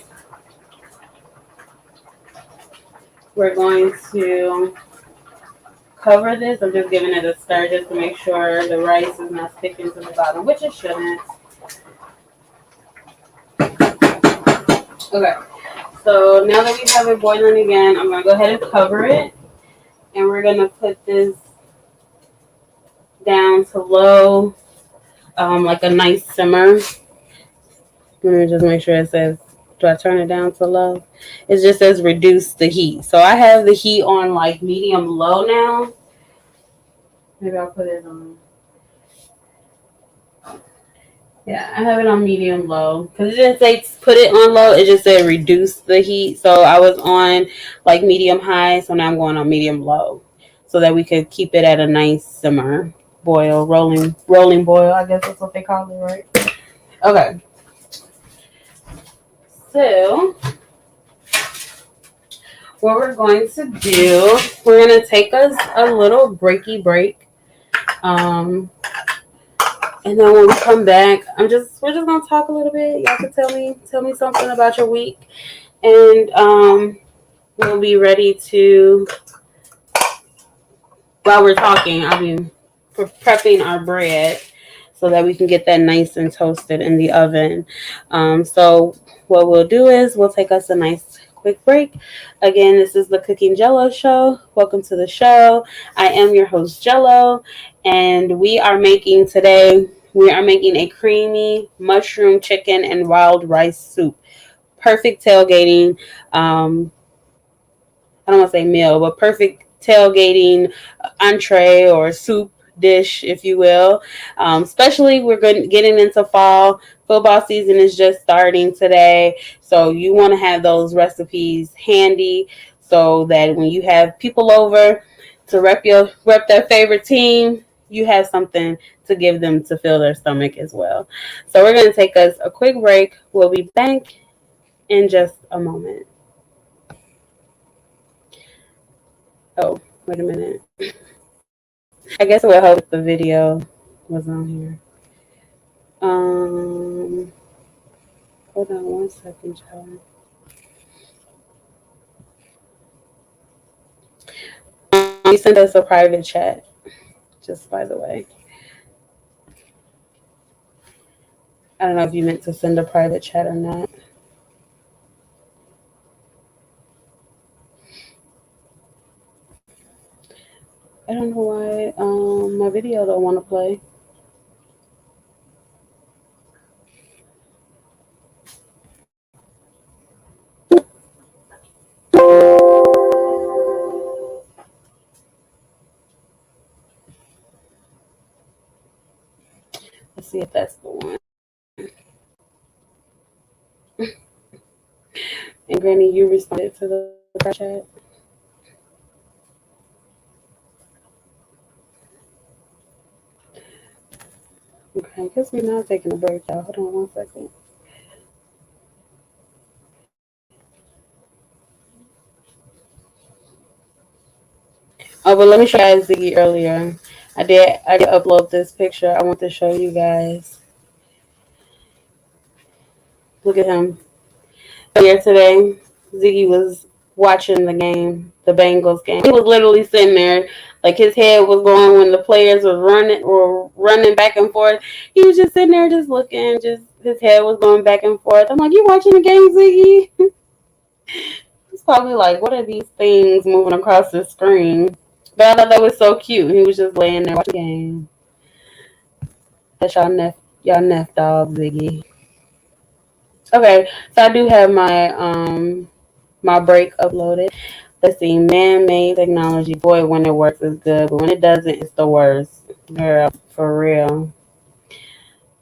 we're going to cover this. I'm just giving it a stir just to make sure the rice is not sticking to the bottom, which it shouldn't. Okay, so now that we have it boiling again, I'm going to go ahead and cover it. And we're going to put this down to low, like a nice simmer. Let me just make sure it says, do I turn it down to low? It just says reduce the heat. So I have the heat on like medium low now. Maybe I'll put it on Yeah, I have it on medium low because it didn't say put it on low. It just said reduce the heat. So I was on like medium high. So now I'm going on medium low, so that we could keep it at a nice simmer boil, rolling boil. I guess that's what they call it, right? Okay. So what we're going to do, we're going to take us a little breaky break. And then when we come back, we're just gonna talk a little bit. Y'all can tell me something about your week, and we'll be ready to. While we're talking, I'll be prepping our bread so that we can get that nice and toasted in the oven. So what we'll do is we'll take us a nice quick break. Again, this is the Cooking Jello Show. Welcome to the show. I am your host Jello, and we are making a creamy mushroom chicken and wild rice soup. Perfect tailgating. I don't want to say meal, but perfect tailgating entree or soup dish, if you will. Especially getting into fall. Football season is just starting today, so you want to have those recipes handy so that when you have people over to rep their favorite team, you have something to give them to fill their stomach as well. So we're going to take us a quick break. We'll be back in just a moment. Oh, wait a minute. I guess it would help if the video was on here. Hold on one second, child. You sent us a private chat, just by the way. I don't know if you meant to send a private chat or not. I don't know why my video don't want to play. Let's see if that's the one. And Granny, you responded to the private chat. Okay, I guess we're not taking a break, y'all. Hold on one second. Oh, but let me show you guys Ziggy earlier. I did upload this picture. I want to show you guys. Look at him. Earlier today, Ziggy was watching the game, the Bengals game. He was literally sitting there, like his head was going when the players were running back and forth. He was just sitting there, just looking. Just his head was going back and forth. I'm like, you watching the game, Ziggy? He's probably like, what are these things moving across the screen? But I thought that was so cute. He was just laying there watching the game. That's y'all neff dog, Ziggy. Okay, so I do have my break uploaded. Let's see, man-made technology. Boy, when it works, it's good, but when it doesn't, it's the worst. Girl, for real.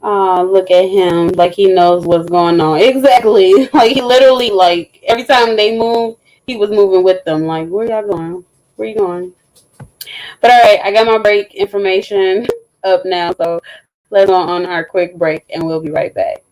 Oh, look at him, like he knows what's going on. Exactly. Like he literally, like every time they move, he was moving with them. Like, where y'all going? Where you going? But all right, I got my break information up now, so let's go on our quick break, and we'll be right back.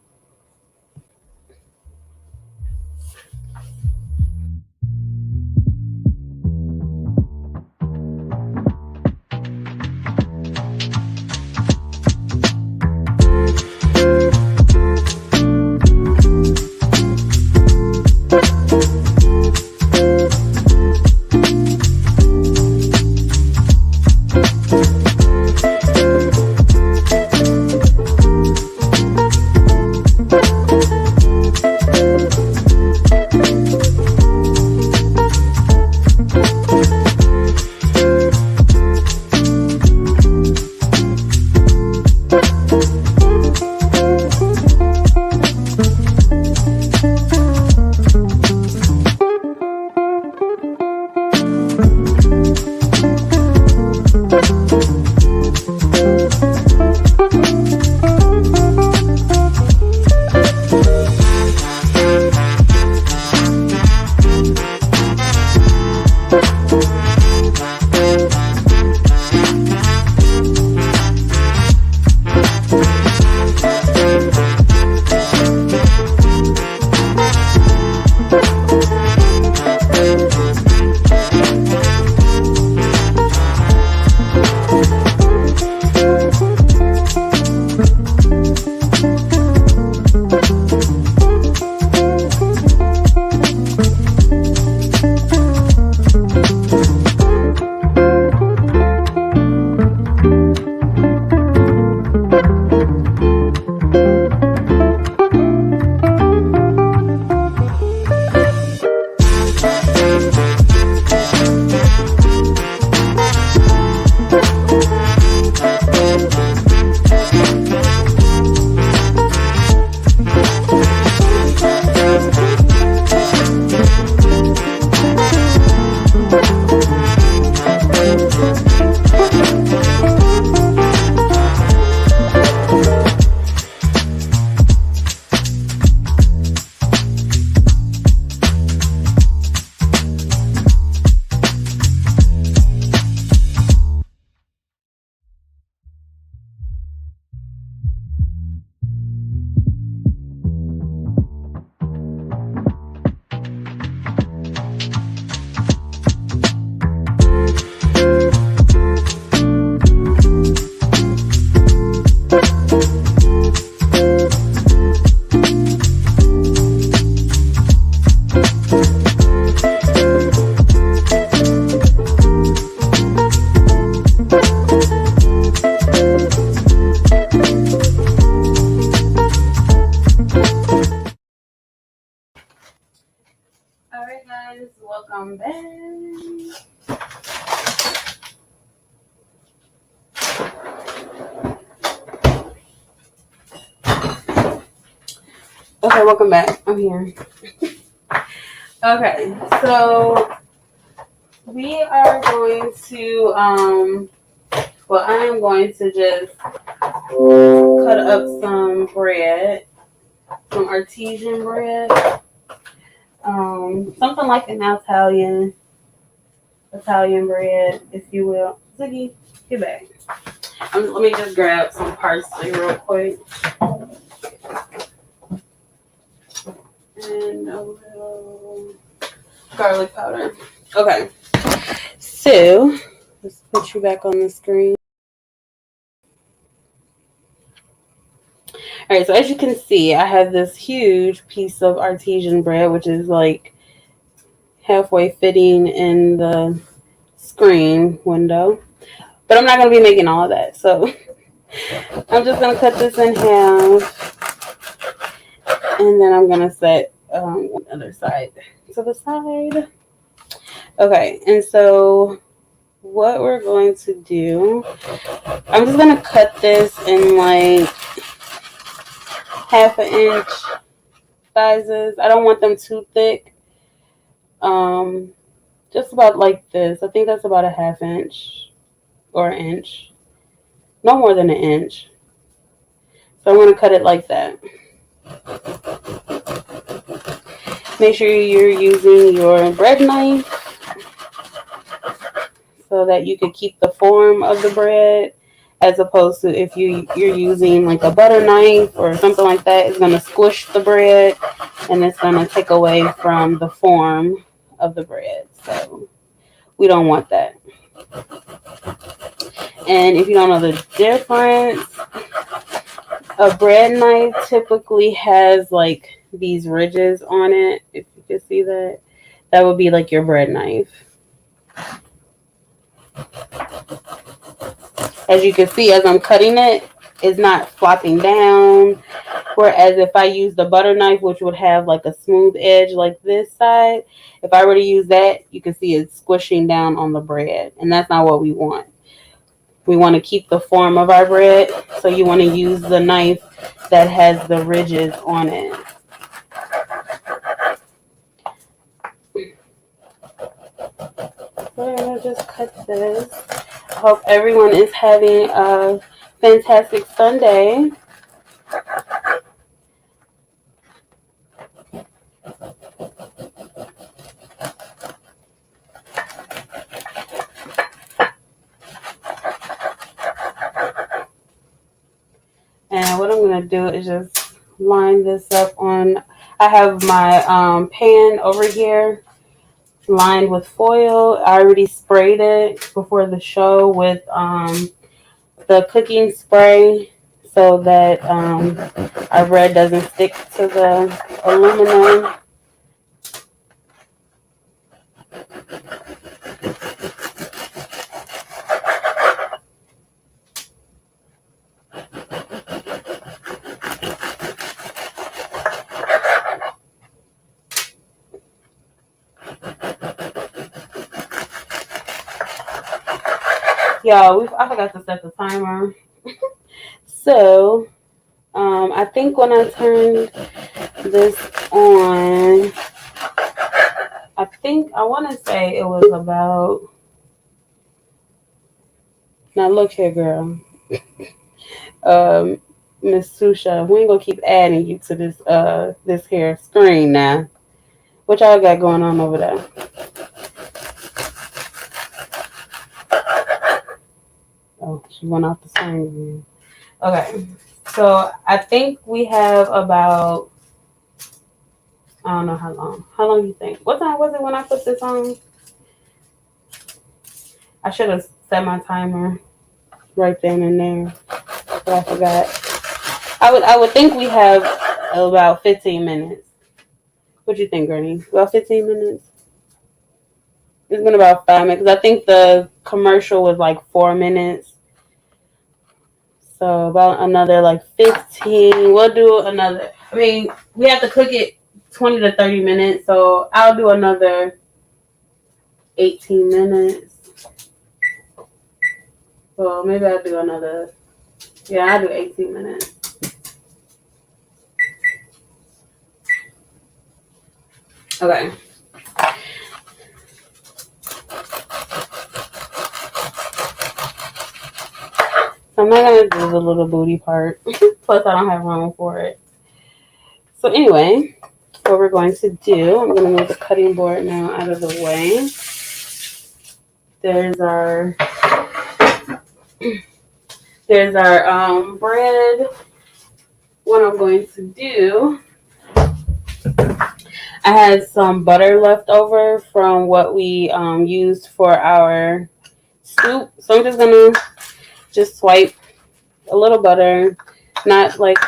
welcome back. Okay, welcome back. I'm here. Okay, so we are going to well, I am going to just cut up some bread, some artesian bread, something like an Italian bread, if you will. Ziggy, get back. Let me just grab some parsley real quick. And a little garlic powder. Okay. So, let's put you back on the screen. Alright, so as you can see, I have this huge piece of artesian bread, which is like halfway fitting in the screen window. But I'm not going to be making all of that. So, I'm just going to cut this in half. And then I'm going to set one other side to the side. Okay, and so what we're going to do, I'm just going to cut this in like 1/2 inch sizes. I don't want them too thick. Just about like this. I think that's about 1/2 inch or an inch. No more than an inch. So I'm going to cut it like that. Make sure you're using your bread knife so that you can keep the form of the bread, as opposed to if you're using like a butter knife or something like that, it's going to squish the bread and it's going to take away from the form of the bread. So we don't want that. And if you don't know the difference, a bread knife typically has like these ridges on it. If you can see that, that would be like your bread knife. As you can see, as I'm cutting it, it's not flopping down. Whereas if I use the butter knife, which would have like a smooth edge like this side, if I were to use that, you can see it's squishing down on the bread. And that's not what we want. We want to keep the form of our bread. So you want to use the knife that has the ridges on it. So I'm going to just cut this. I hope everyone is having a fantastic Sunday. And what I'm going to do is just line this up on, I have my pan over here lined with foil. I already sprayed it before the show with the cooking spray so that our bread doesn't stick to the aluminum. Y'all, I forgot to set the timer. So, I think when I turned this on, I want to say it was about, now look here, girl. Miss Susha, we ain't gonna keep adding you to this here screen now. What y'all got going on over there? Oh, she went off the screen again. Okay, so I think we have about, I don't know how long. How long do you think? What time was it when I put this on? I should have set my timer right then and there, but I forgot. I would think we have about 15 minutes. What do you think, Granny? About 15 minutes? It's been about 5 minutes. I think the commercial was like 4 minutes. So about another like 15. We'll do another. I mean, we have to cook it 20 to 30 minutes. So I'll do another 18 minutes. Well, maybe I'll do another. Yeah, I'll do 18 minutes. Okay. So I'm not going to do the little booty part. Plus, I don't have room for it. So anyway, what we're going to do, I'm going to move the cutting board now out of the way. There's our bread. What I'm going to do, I had some butter left over from what we used for our soup. So I'm just going to swipe a little butter, not like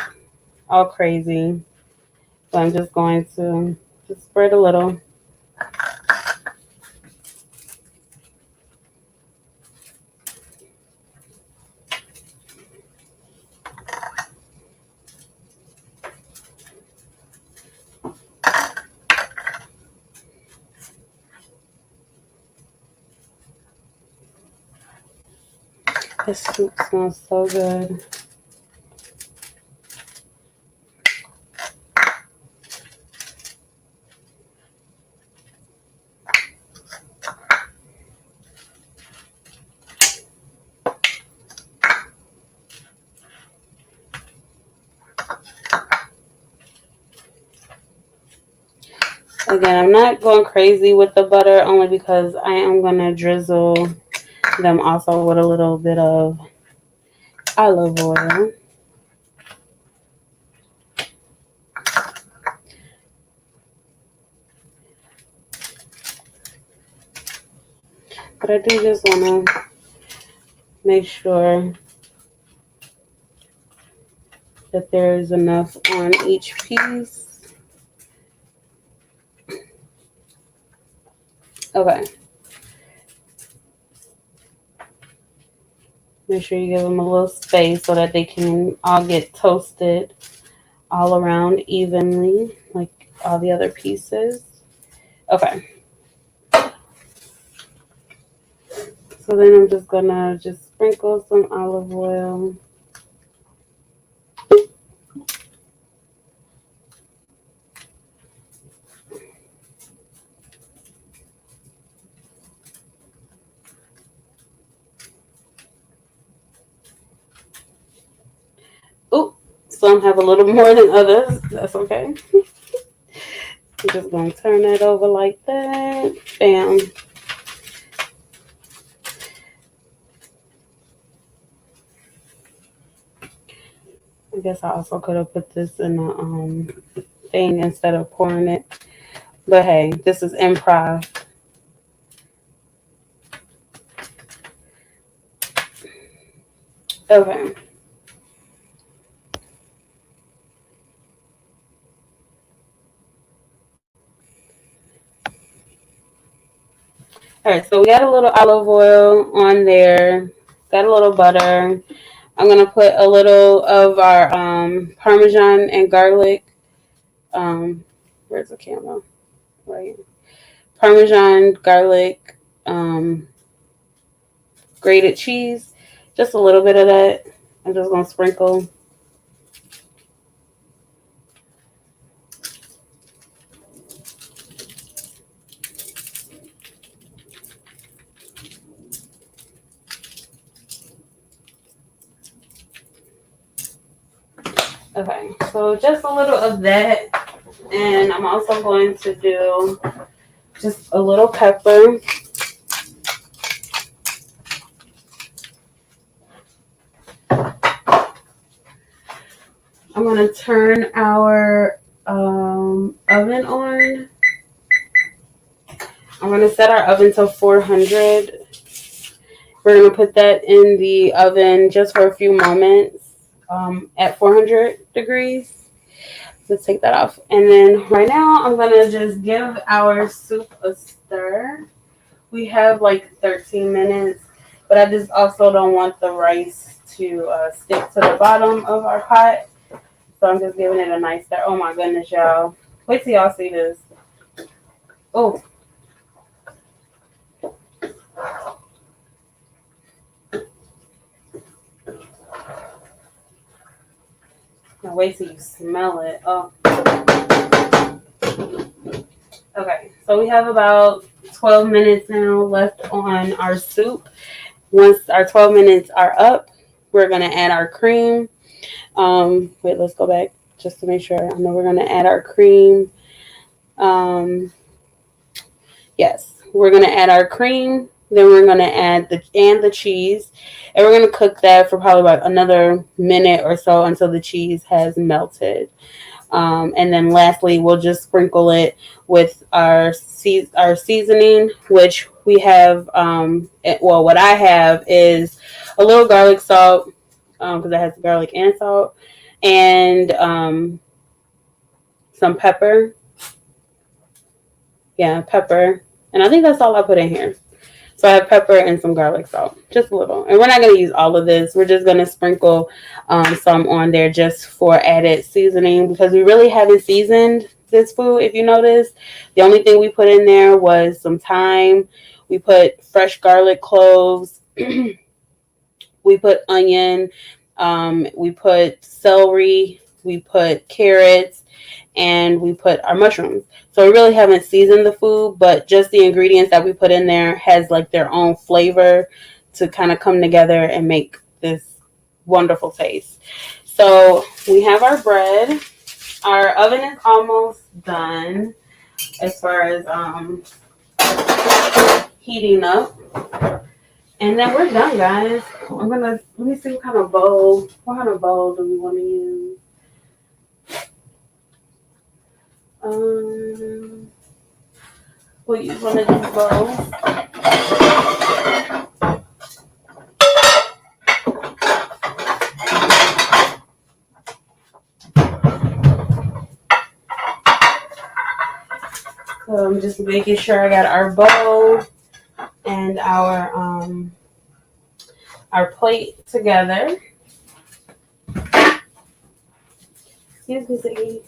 all crazy. So I'm just going to just spread a little. This soup smells so good. Again, I'm not going crazy with the butter only because I am going to drizzle them also with a little bit of olive oil. But I do just want to make sure that there's enough on each piece. Okay. Make sure you give them a little space so that they can all get toasted all around evenly, like all the other pieces. Okay. So then I'm just gonna sprinkle some olive oil. Ooh, some have a little more than others. That's okay. I'm just gonna turn that over like that. Bam. I guess I also could have put this in a thing instead of pouring it. But hey, this is improv. Okay. All right, so we got a little olive oil on there. Got a little butter. I'm gonna put a little of our Parmesan and garlic. Where's the camera? Right. Parmesan, garlic, grated cheese. Just a little bit of that. I'm just gonna sprinkle. Okay, so just a little of that. And I'm also going to do just a little pepper. I'm going to turn our oven on. I'm going to set our oven to 400. We're going to put that in the oven just for a few moments at 400 degrees. Let's take that off. And then right now, I'm going to just give our soup a stir. We have like 13 minutes, but I just also don't want the rice to stick to the bottom of our pot. So I'm just giving it a nice stir. Oh my goodness, y'all. Wait till y'all see this. Oh. wait till you smell it. Oh. Okay, so we have about 12 minutes now left on our soup. Once our 12 minutes are up, we're going to add our cream. Wait, let's go back just to make sure. I know we're going to add our cream. Yes, we're going to add our cream. Then we're going to add the cheese. And we're going to cook that for probably about another minute or so until the cheese has melted. And then lastly, we'll just sprinkle it with our seasoning, which we have. What I have is a little garlic salt, because it has garlic and salt, and some pepper. Yeah, pepper. And I think that's all I put in here. So I have pepper and some garlic salt, just a little. And we're not going to use all of this. We're just going to sprinkle some on there just for added seasoning, because we really haven't seasoned this food, if you notice. The only thing we put in there was some thyme. We put fresh garlic cloves. We put onion. We put celery. We put carrots. And we put our mushrooms. So we really haven't seasoned the food, but just the ingredients that we put in there has like their own flavor to kind of come together and make this wonderful taste. So we have our bread. Our oven is almost done as far as heating up. And then we're done, guys. Let me see what kind of bowl do we want to use? We'll use one of these bowls. So I'm just making sure I got our bowl and our plate together. Excuse me, Ziggy.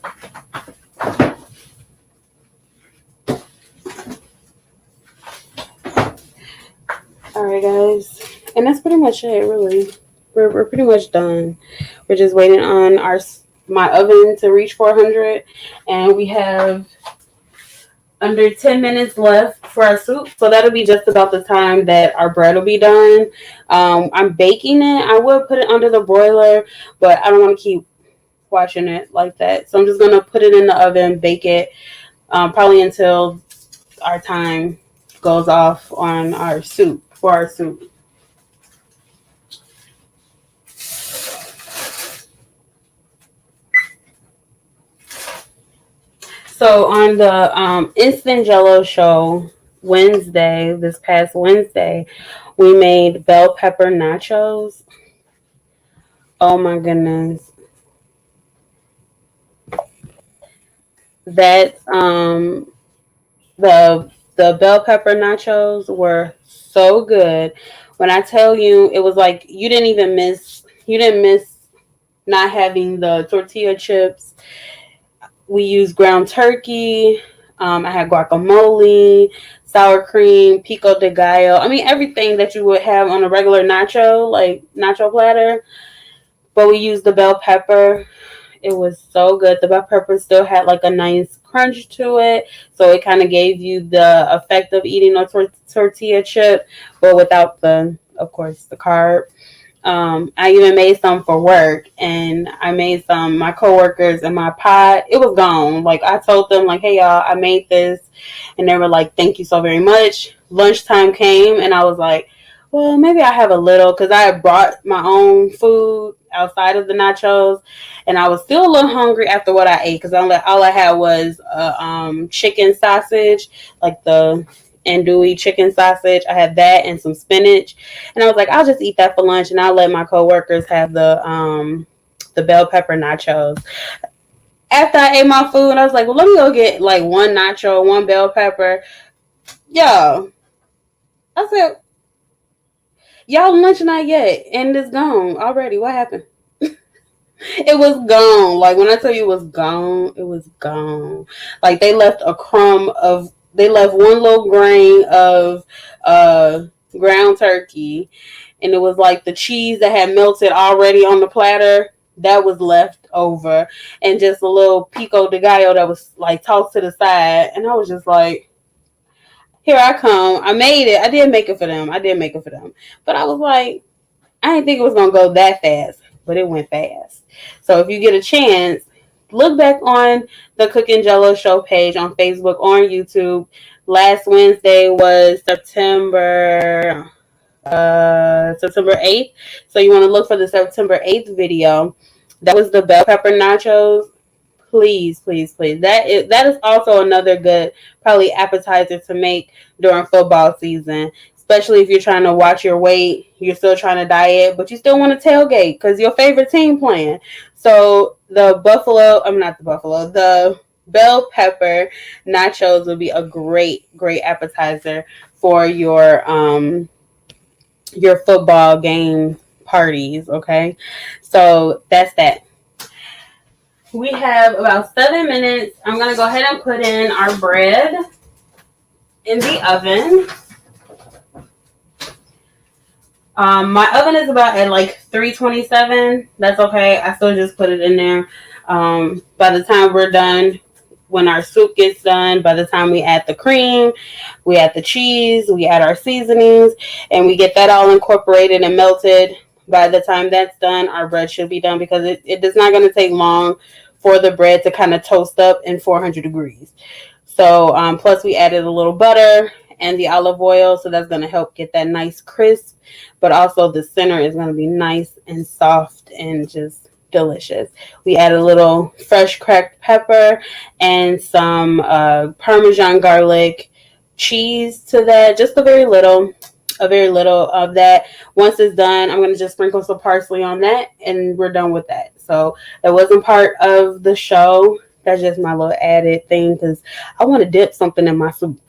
All right, guys, and that's pretty much it. Really, we're pretty much done. We're just waiting on my oven to reach 400, and we have under 10 minutes left for our soup. So that'll be just about the time that our bread will be done. I'm baking it. I would put it under the broiler, but I don't want to keep watching it like that. So I'm just gonna put it in the oven, bake it, probably until our time goes off on our soup. For our soup. So on the Instant Jello Show this past Wednesday, we made bell pepper nachos. Oh my goodness. That the bell pepper nachos were so good. When I tell you, it was like you didn't miss not having the tortilla chips. We used ground turkey. I had guacamole, sour cream, pico de gallo. I mean, everything that you would have on a regular nacho platter. But we used the bell pepper. It was so good. The bell pepper still had like a nice crunch to it. So it kind of gave you the effect of eating a tortilla chip, but without of course, the carb. I even made some for work, and I made some my coworkers in my pot. It was gone. Like I told them, like, hey y'all, I made this, and they were like, thank you so very much. Lunchtime came, and I was like, well, maybe I have a little, because I had brought my own food outside of the nachos, and I was still a little hungry after what I ate, because all I had was chicken sausage, like the andouille chicken sausage. I had that and some spinach, and I was like, I'll just eat that for lunch, and I'll let my coworkers have the bell pepper nachos. After I ate my food, I was like, well, let me go get like one nacho, one bell pepper. Yo, I said, y'all lunch not yet, and it's gone already. What happened? It was gone. Like when I tell you it was gone, it was gone. Like they left one little grain of ground turkey, and it was like the cheese that had melted already on the platter that was left over and just a little pico de gallo that was like tossed to the side. And I was just like, here I come. I made it. I did make it for them. But I was like, I didn't think it was going to go that fast, but it went fast. So if you get a chance, look back on the Cooking Jello Show page on Facebook or on YouTube. Last Wednesday was September 8th. So you want to look for the September 8th video. That was the bell pepper nachos. Please, please, please. That is also another good probably appetizer to make during football season. Especially if you're trying to watch your weight, you're still trying to diet, but you still want to tailgate because your favorite team playing. So the bell pepper nachos would be a great appetizer for your football game parties. Okay, so that's that. We have about 7 minutes. I'm gonna go ahead and put in our bread in the oven. My oven is about at like 327. That's okay. I still just put it in there. By the time we're done, when our soup gets done, by the time we add the cream, we add the cheese, we add our seasonings, and we get that all incorporated and melted. By the time that's done, our bread should be done because it is not going to take long for the bread to kind of toast up in 400 degrees. So plus we added a little butter and the olive oil, so that's going to help get that nice crisp, but also the center is going to be nice and soft and just delicious. We add a little fresh cracked pepper and some Parmesan garlic cheese to that, just a very little of that. Once it's done, I'm going to just sprinkle some parsley on that and we're done with that. So that wasn't part of the show. That's just my little added thing because I want to dip something in my soup.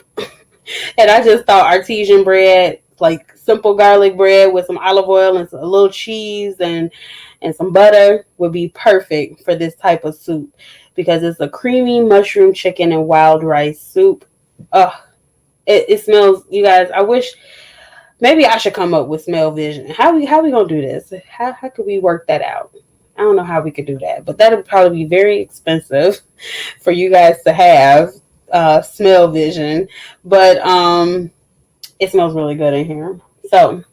And I just thought artesian bread, like simple garlic bread with some olive oil and a little cheese and some butter would be perfect for this type of soup because it's a creamy mushroom chicken and wild rice soup. It smells, you guys, I wish maybe I should come up with smell vision. How we gonna do this? How could we work that out? I don't know how we could do that, but that would probably be very expensive for you guys to have smell vision. But it smells really good in here. So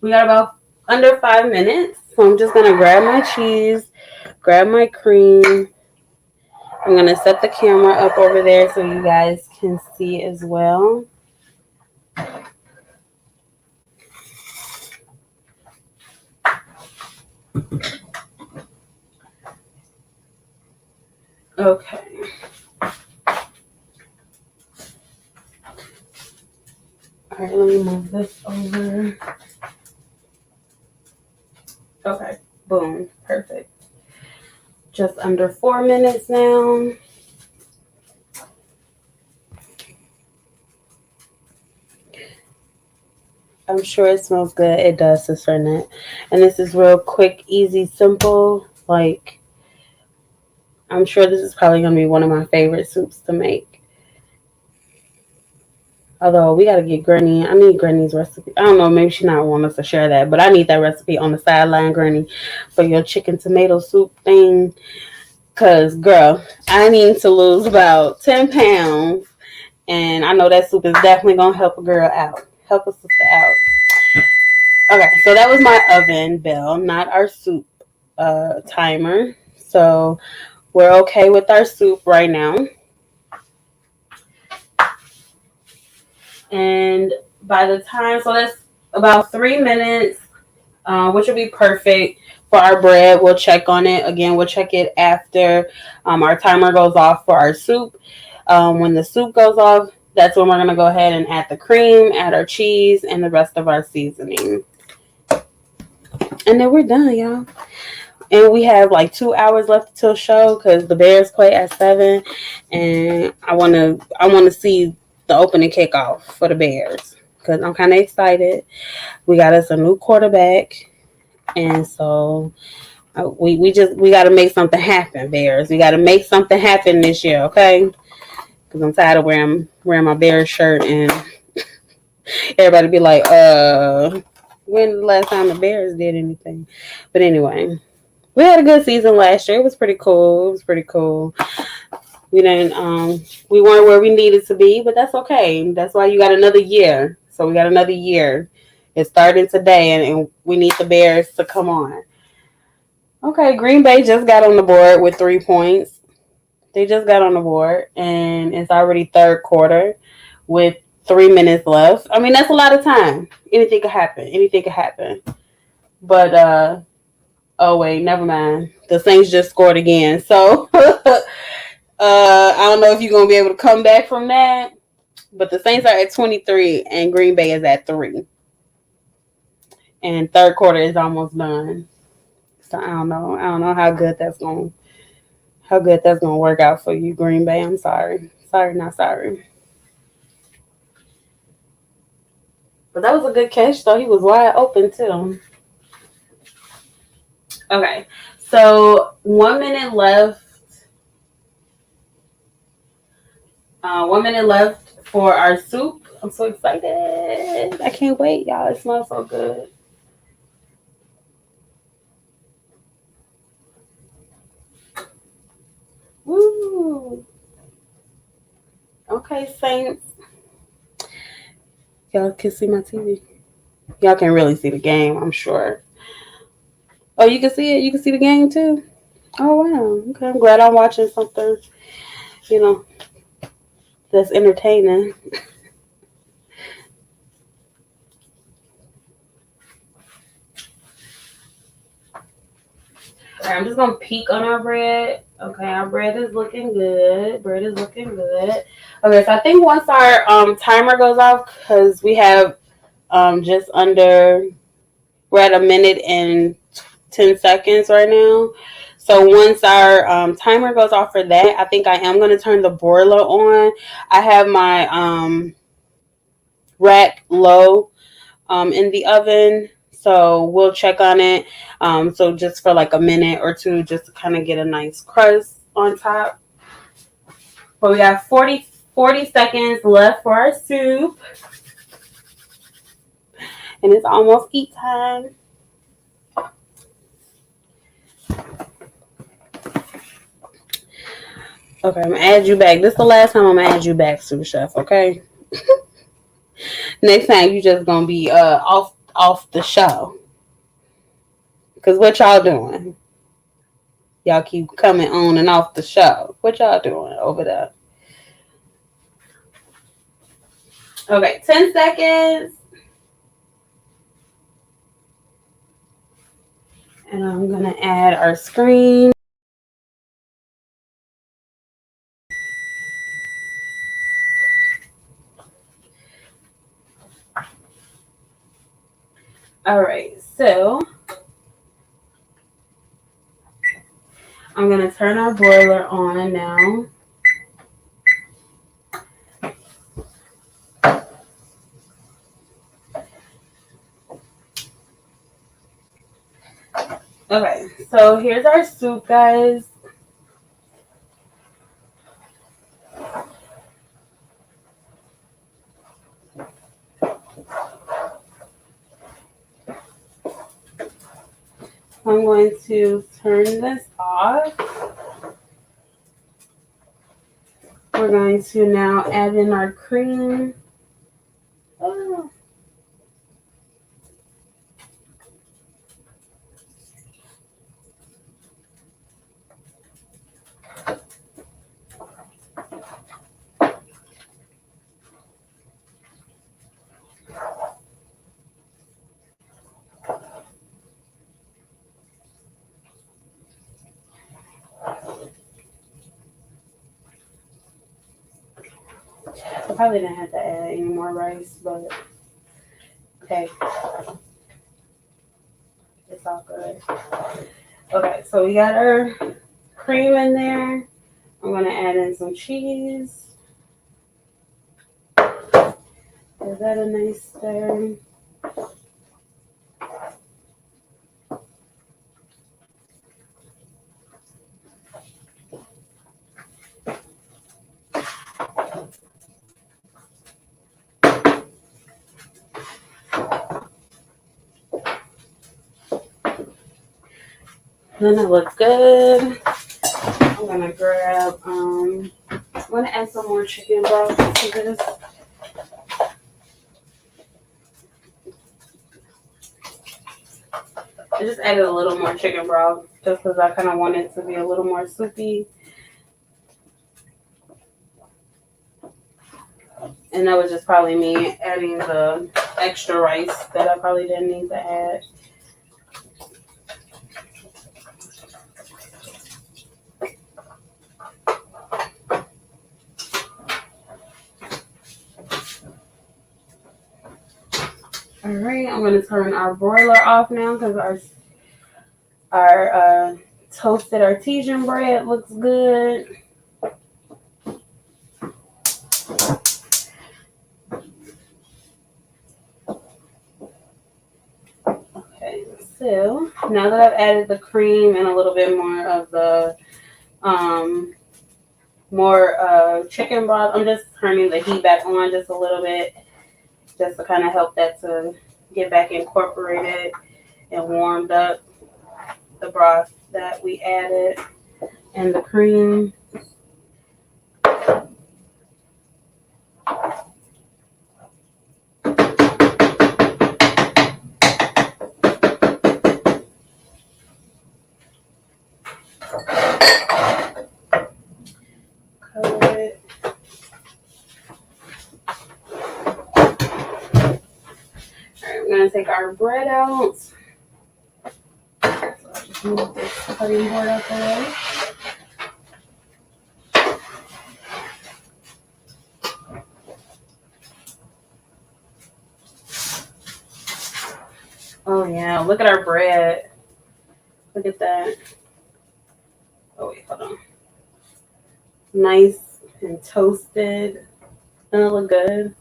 we got about under 5 minutes. So I'm just gonna grab my cheese, grab my cream. I'm gonna set the camera up over there so you guys can see as well. Okay. All right, let me move this over. Okay, boom, perfect. Just under 4 minutes now. I'm sure it smells good. It does, Sister Annette. And this is real quick, easy, simple. Like, I'm sure this is probably going to be one of my favorite soups to make. Although, we got to get Granny. I need Granny's recipe. I don't know. Maybe she not want us to share that. But I need that recipe on the sideline, Granny, for your chicken tomato soup thing. Because, girl, I need to lose about 10 pounds. And I know that soup is definitely going to help a girl out. Help a sister out. Okay, so that was my oven bell, not our soup timer. So we're okay with our soup right now. And by the time, so that's about 3 minutes, which will be perfect for our bread. We'll check on it. Again, we'll check it after our timer goes off for our soup. When the soup goes off, that's when we're going to go ahead and add the cream, add our cheese, and the rest of our seasoning. And then we're done, y'all. And we have like 2 hours left till show because the Bears play at 7. And I want to see the opening kickoff for the Bears because I'm kind of excited. We got us a new quarterback. And so we got to make something happen, Bears. We got to make something happen this year, okay? Because I'm tired of wearing my Bears shirt and everybody be like, when the last time the Bears did anything? But anyway, We had a good season last year. It was pretty cool. It was pretty cool. We didn't we weren't where we needed to be, but that's okay. That's why you got another year. So we got another year. It's starting today, and we need the Bears to come on. Okay, Green Bay just got on the board with 3 points. They just got on the board, and it's already third quarter with 3 minutes left. I mean, that's a lot of time. Anything could happen. Anything could happen. But oh wait, never mind. The Saints just scored again. So I don't know if you're gonna be able to come back from that. But the Saints are at 23 and Green Bay is at 3. And third quarter is almost done. So I don't know. I don't know how good that's gonna work out for you, Green Bay. I'm sorry. Sorry, not sorry. But that was a good catch though. He was wide open too. Okay. So 1 minute left. 1 minute left for our soup. I'm so excited. I can't wait, y'all. It smells so good. Woo. Okay, Saints. Y'all can see my TV. Y'all can really see the game, I'm sure. Oh, you can see it? You can see the game too? Oh, wow. Okay, I'm glad I'm watching something, you know, that's entertaining. All right, I'm just going to peek on our bread. Okay, our bread is looking good. Bread is looking good. Okay, so I think once our timer goes off, because we have just under, we're at 1 minute and 10 seconds right now. So once our timer goes off for that, I think I am going to turn the broiler on. I have my rack low in the oven. So we'll check on it. So just for like a minute or two, just to kind of get a nice crust on top. But we got 40 seconds left for our soup. And it's almost eat time. Okay, I'm gonna add you back. This is the last time I'm gonna add you back, sous chef, okay? Next time you just gonna be off the show. Cause what y'all doing? Y'all keep coming on and off the show. What y'all doing over there? Okay, 10 seconds. And I'm gonna add our screen. All right, so I'm gonna turn our broiler on now. Okay, so here's our soup, guys. I'm going to turn this off. We're going to now add in our cream. Oh. I probably didn't have to add any more rice, but okay. It's all good. Okay, so we got our cream in there. I'm gonna add in some cheese. Give that a nice stir. Then it looks good. I'm gonna grab. I'm gonna add some more chicken broth to this. I just added a little more chicken broth just because I kind of want it to be a little more soupy. And that was just probably me adding the extra rice that I probably didn't need to add. All right, I'm going to turn our broiler off now because our toasted artesian bread looks good. Okay, so now that I've added the cream and a little bit more of the chicken broth, I'm just turning the heat back on just a little bit just to kind of help that to get back incorporated and warmed up, the broth that we added and the cream. Cover it. Alright, we're gonna take our bread out. So I'll just move this cutting board out the way. Oh yeah, look at our bread. Look at that. Oh wait, hold on. Nice and toasted. Doesn't it look good?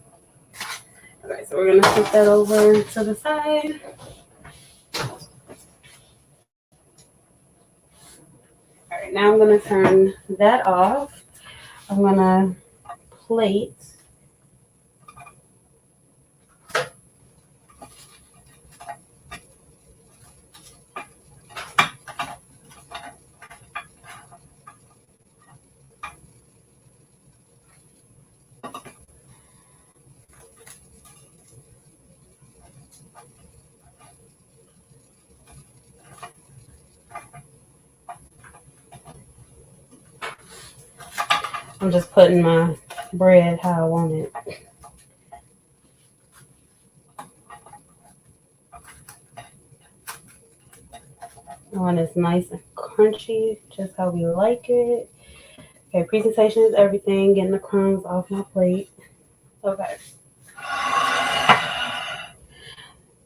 Okay, so we're gonna put that over to the side. Alright, now I'm gonna turn that off. I'm gonna plate. I'm just putting my bread how I want it. I want it nice and crunchy, just how we like it. Okay, presentation is everything. Getting the crumbs off my plate. Okay.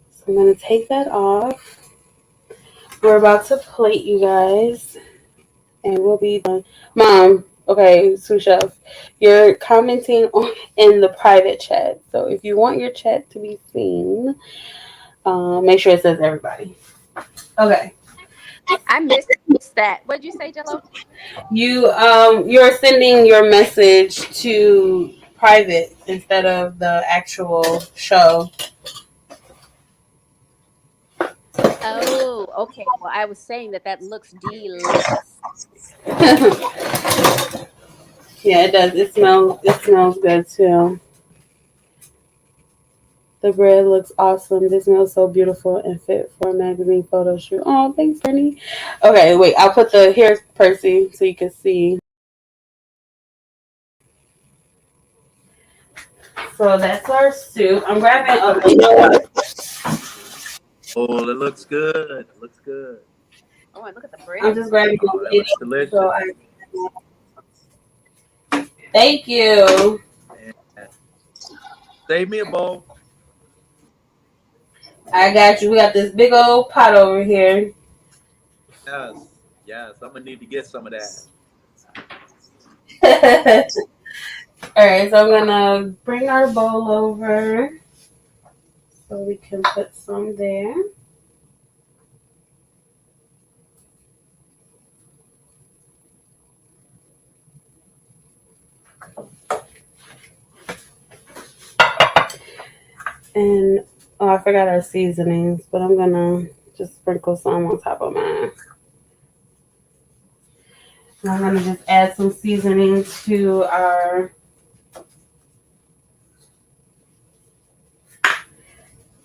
So I'm going to take that off. We're about to plate, you guys. And we'll be done. Mom, okay, sous chef, you're commenting in the private chat. So if you want your chat to be seen, make sure it says everybody. Okay.
I missed that. What'd you say, Jello?
You're sending your message to private instead of the actual show.
Oh, okay. Well, I was saying that looks delicious.
Yeah, it does. It smells good too. The bread looks awesome. This smells so beautiful and fit for a magazine photo shoot. Oh, thanks, Bernie. Okay, wait. I'll put here's Percy so you can see. So that's our soup. I'm grabbing a little.
Oh, it looks good. It looks good.
Oh, and look at the bread.
I'm just grabbing a
That looks delicious.
So thank you.
Yeah. Save me a bowl.
I got you. We got this big old pot over here.
Yes. I'm gonna need to get some of that.
All right, so I'm gonna bring our bowl over so we can put some there. And I forgot our seasonings, but I'm gonna just sprinkle some on top of mine. I'm gonna just add some seasoning to our.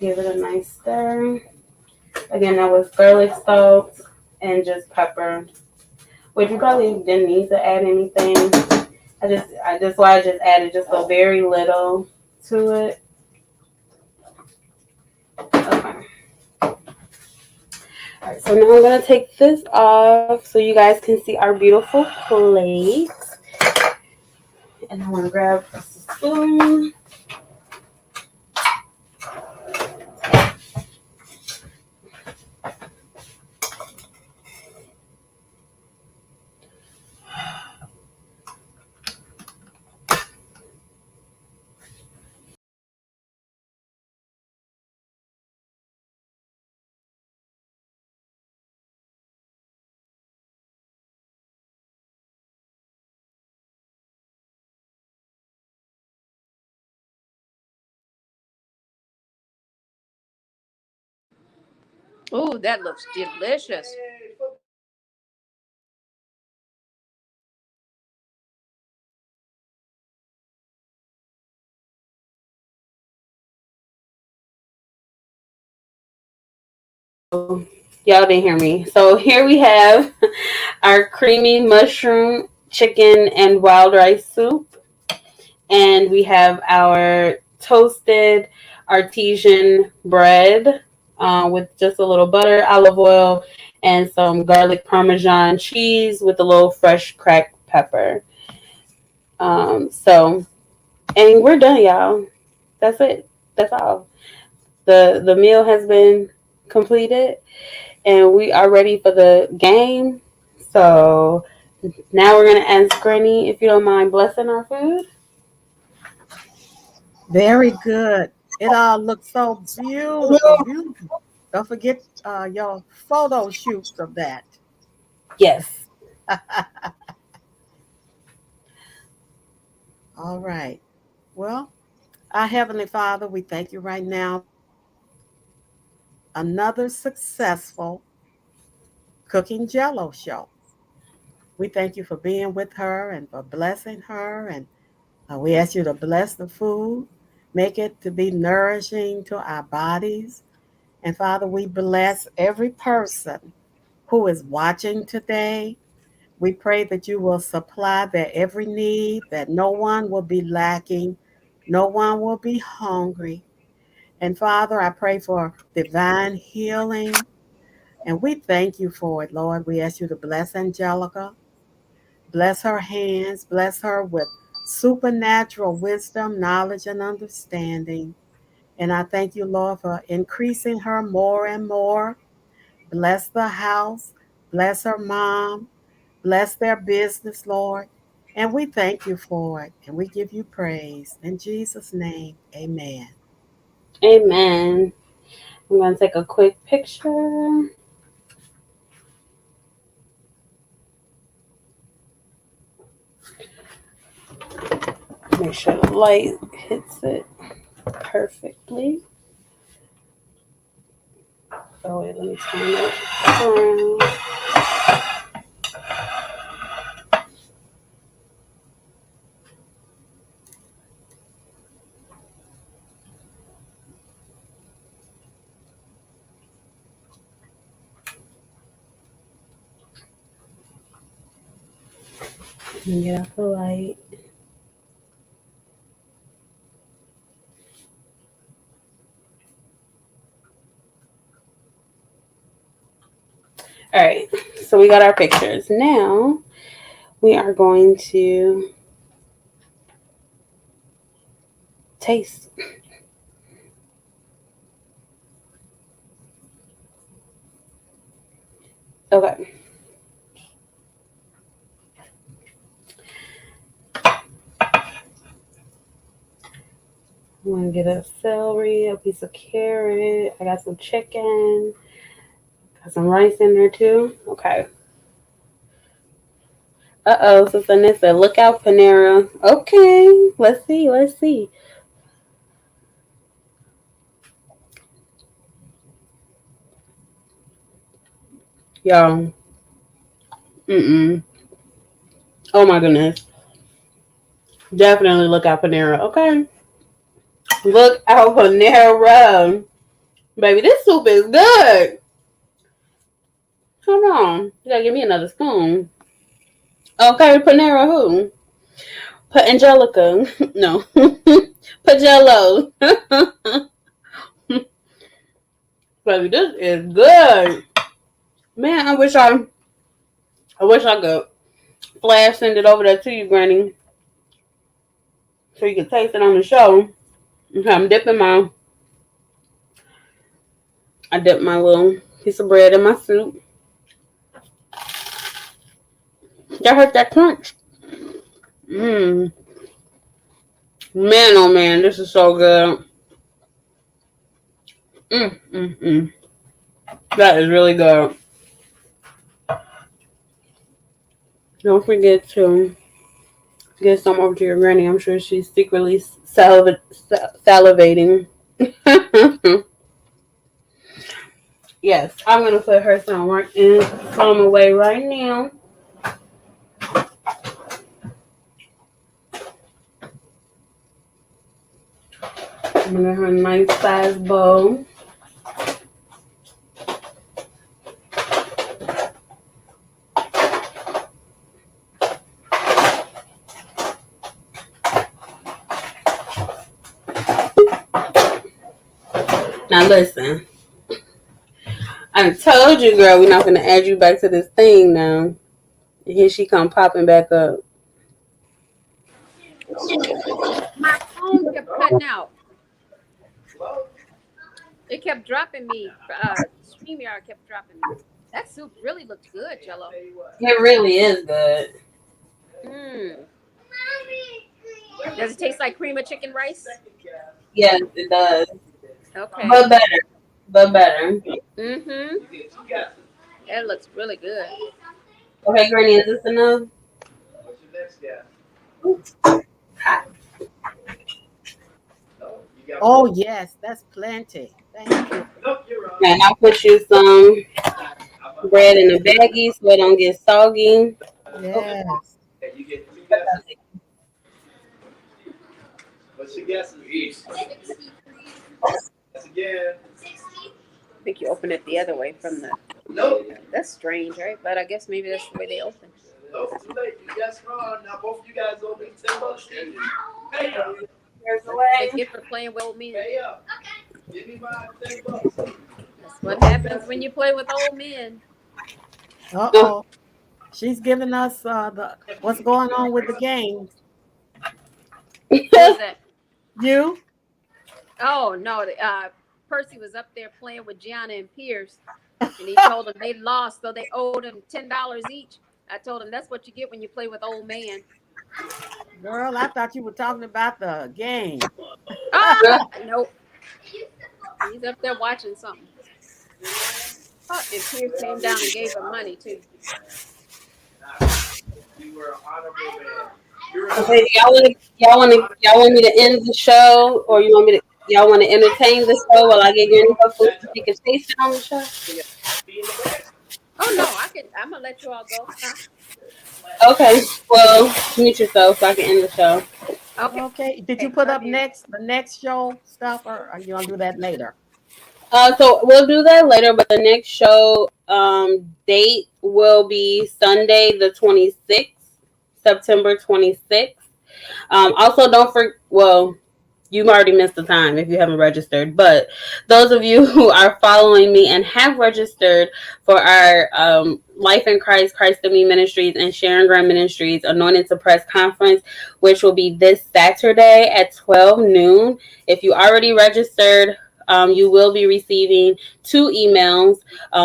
Give it a nice stir. Again, that was garlic salt and just pepper, which you probably didn't need to add anything. That's why I just added just a very little to it. Okay. All right, so now I'm gonna take this off so you guys can see our beautiful plate. And I want to grab a spoon.
Oh, that looks delicious.
Y'all didn't hear me. So here we have our creamy mushroom, chicken, and wild rice soup. And we have our toasted artesian bread with just a little butter, olive oil, and some garlic parmesan cheese with a little fresh cracked pepper. And we're done, y'all. That's it. That's all. The meal has been completed, and we are ready for the game. So now we're gonna ask Granny if you don't mind blessing our food.
Very good. It all looks so beautiful, beautiful. Don't forget your photo shoots of that.
Yes.
All right. Well, our Heavenly Father, we thank you right now for another successful Cooking Jello show. We thank you for being with her and for blessing her. And we ask you to bless the food, make it to be nourishing to our bodies. And Father, we bless every person who is watching today. We pray that you will supply their every need, that no one will be lacking, no one will be hungry. And Father, I pray for divine healing. And we thank you for it, Lord. We ask you to bless Angelica, bless her hands, bless her with supernatural wisdom, knowledge, and understanding. And I thank you, Lord, for increasing her more and more. Bless the house, bless her mom, bless their business, Lord. And we thank you for it. And we give you praise. In Jesus' name, amen.
Amen. I'm gonna take a quick picture. Make sure the light hits it perfectly. Oh wait, let me turn it around. And get out the light. All right, so we got our pictures. Now we are going to taste. Okay. I'm gonna get a celery, a piece of carrot. I got some chicken. Got some rice in there too. Okay. Sister Nissa, look out, Panera. Okay. Let's see. Let's see. Y'all. Mm-mm. Oh my goodness. Definitely look out Panera. Okay. Look out Panera. Baby, this soup is good. Hold on. You gotta give me another spoon. Okay, Panera who? Put Angelica. No. Put Jello. Baby, this is good. Man, I wish I could flash send it over there to you, Granny. So you can taste it on the show. Okay, I dipped my little piece of bread in my soup. Y'all heard that crunch? Mmm. Man, oh man, this is so good. Mmm. That is really good. Don't forget to get some over to your granny. I'm sure she's secretly salivating. Yes, I'm gonna put her some work in, put them away right now. I'm gonna get her a nice size bowl. Now listen, I told you, girl, we're not gonna add you back to this thing now. And here she come popping back up.
My phone kept cutting out. It kept dropping me. StreamYard kept dropping me. That soup really looked good, Jello.
It really is good.
Mmm. Does it taste like cream of chicken rice?
Yes, it does.
Okay.
But better.
Mm-hmm. That looks really good.
Okay, Granny, is this enough?
Oh, yes, that's plenty. Thank you.
Now I'll put you some bread in a baggie so it don't get soggy.
Yes.
What's your guesses? That's again.
I think you open it the other way from the.
Nope.
That's strange, right? But I guess maybe that's the way they open.
Nope, too late. You guessed wrong. Now both of you guys owe me $10. Pay up.
There's the
Thank
way.
you for playing with old men.
Pay up. Give me my $10.
That's what happens when you play with old men.
Uh-oh. She's giving us what's going on with the games.
Who was that?
You?
Oh no, Percy was up there playing with Gianna and Pierce, and he told them they lost, so they owed him $10 each. I told him that's what you get when you play with old man.
Girl, I thought you were talking about the game.
Ah, nope. He's up there watching something. Oh, and Pierce came down and gave him money too.
You were an honorable man.
Okay, y'all want me to end the show, or y'all want to entertain the show while I get Granny her food so she can taste it on the show?
Oh no, I'm gonna let you all go.
Okay, well, mute yourself so I can end the show.
Okay. Did you put up the next show stuff, or are you gonna do that later?
So we'll do that later, but the next show date will be Sunday the 26th, September 26th. Also, you already missed the time if you haven't registered, but those of you who are following me and have registered for our Life in Christ, Christ in Me Ministries and Sharon Graham Ministries Anointed to Press Conference, which will be this Saturday at 12 noon. If you already registered, you will be receiving 2 emails.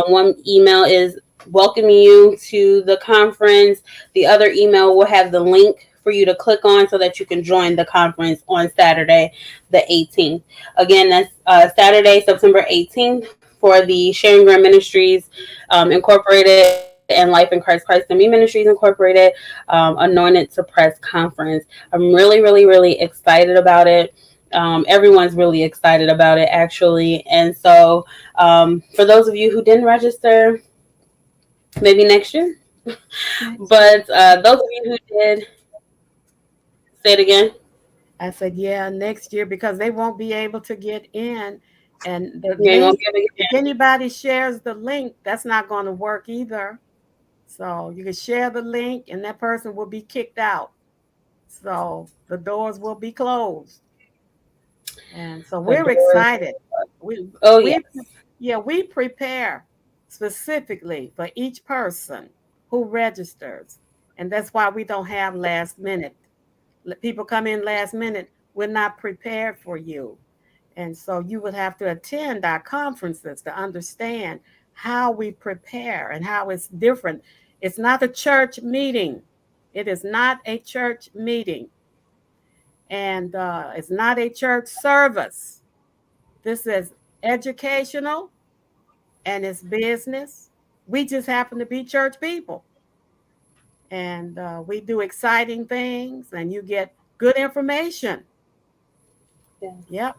One email is welcoming you to the conference. The other email will have the link for you to click on so that you can join the conference on Saturday, the 18th. Again, that's Saturday, September 18th for the Sharon Graham Ministries Incorporated and Life in Christ, Christ and Me Ministries Incorporated Anointed to Press Conference. I'm really, really, really excited about it. Everyone's really excited about it, actually. And so for those of you who didn't register, maybe next year.
Next year.
But those of you who did, say it again.
I said, yeah, next year because they won't be able to get in. And the
You ain't gonna
link,
be able to
if
get
anybody shares the link, that's not going to work either. So you can share the link and that person will be kicked out. So the doors will be closed. And so
in.
we're excited. We
Oh
we
yes.
yeah, we prepare specifically for each person who registers. And that's why we don't have last minute. Let people come in last minute. We're not prepared for you. And so you would have to attend our conferences to understand how we prepare and how it's different. It's not a church meeting. It is not a church meeting. And it's not a church service. This is educational and it's business. We just happen to be church people. And we do exciting things and you get good information.
Yeah.
Yep.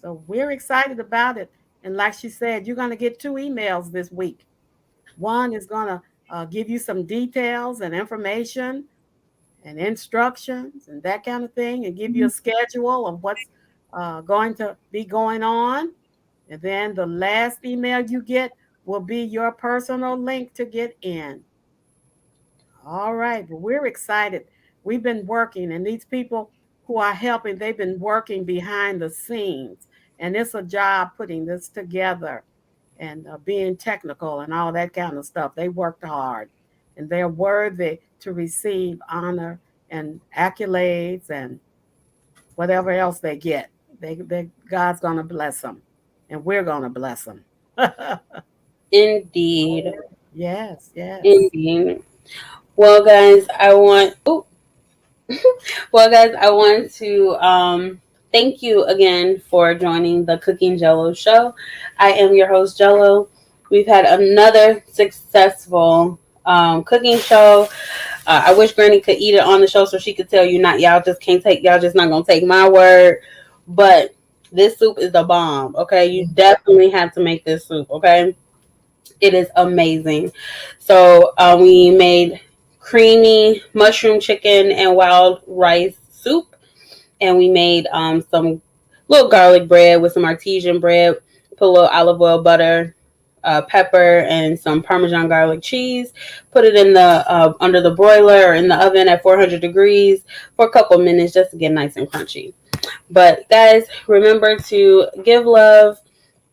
So we're excited about it. And like she said, you're going to get 2 emails this week. One is going to give you some details and information and instructions and that kind of thing, and give you a schedule of what's going to be going on. And then the last email you get will be your personal link to get in. All right, but we're excited. We've been working, and these people who are helping, they've been working behind the scenes. And it's a job putting this together and being technical and all that kind of stuff. They worked hard and they're worthy to receive honor and accolades and whatever else they get. God's going to bless them and we're going to bless them.
Indeed.
Yes, yes.
Indeed. Well, guys, I want. Oh, well, guys, I want to thank you again for joining the Cooking Jello Show. I am your host, Jello. We've had another successful cooking show. I wish Granny could eat it on the show so she could tell you not y'all just can't take y'all just not gonna take my word. But this soup is the bomb. Okay, you definitely have to make this soup. Okay, it is amazing. So we made creamy mushroom chicken and wild rice soup, and we made some little garlic bread with some artesian bread. Put a little olive oil, butter, pepper, and some Parmesan garlic cheese. Put it in the under the broiler or in the oven at 400 degrees for a couple minutes just to get nice and crunchy. But guys, remember to give love.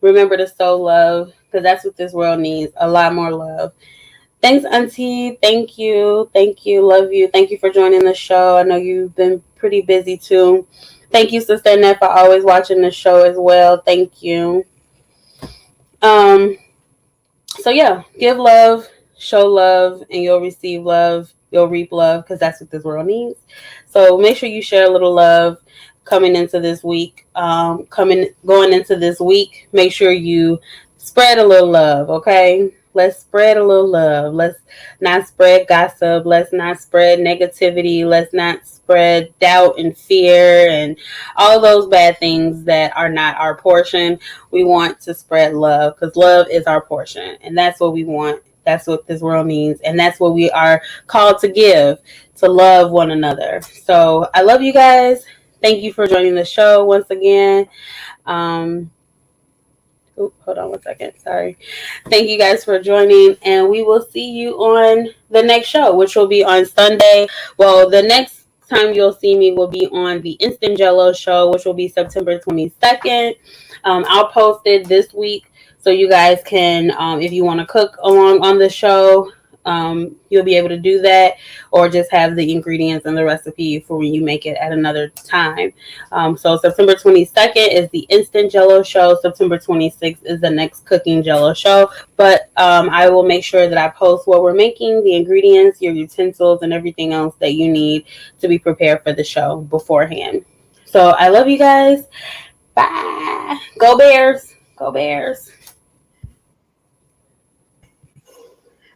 Remember to sow love because that's what this world needs. A lot more love. Thanks, Auntie. Thank you. Thank you. Love you. Thank you for joining the show. I know you've been pretty busy too. Thank you, Sister Annette, for always watching the show as well. Thank you. Um, so yeah, give love, show love, and you'll receive love. You'll reap love because that's what this world needs. So make sure you share a little love coming into this week. Going into this week, make sure you spread a little love. Okay, let's spread a little love. Let's not spread gossip. Let's not spread negativity. Let's not spread doubt and fear and all those bad things that are not our portion. We want to spread love because love is our portion, and that's what we want. That's what this world needs, and that's what we are called to give, to love one another. So I love you guys. Thank you for joining the show once again. Um, Hold on one second. Sorry. Thank you guys for joining, and we will see you on the next show, which will be on Sunday. Well, the next time you'll see me will be on the Instant Jello Show, which will be September 22nd. I'll post it this week so you guys can, if you want to cook along on the show, you'll be able to do that, or just have the ingredients and the recipe for when you make it at another time. So September 22nd is the Instant Jello Show. September 26th is the next Cooking Jello Show. But I will make sure that I post what we're making, the ingredients, your utensils, and everything else that you need to be prepared for the show beforehand. So I love you guys. Bye. Go Bears. Go Bears.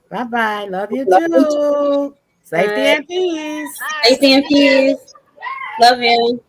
Bye bye. Love you
Love you.
too. Safety
Bye.
and peace.
Bye.
Safety and peace. Love you.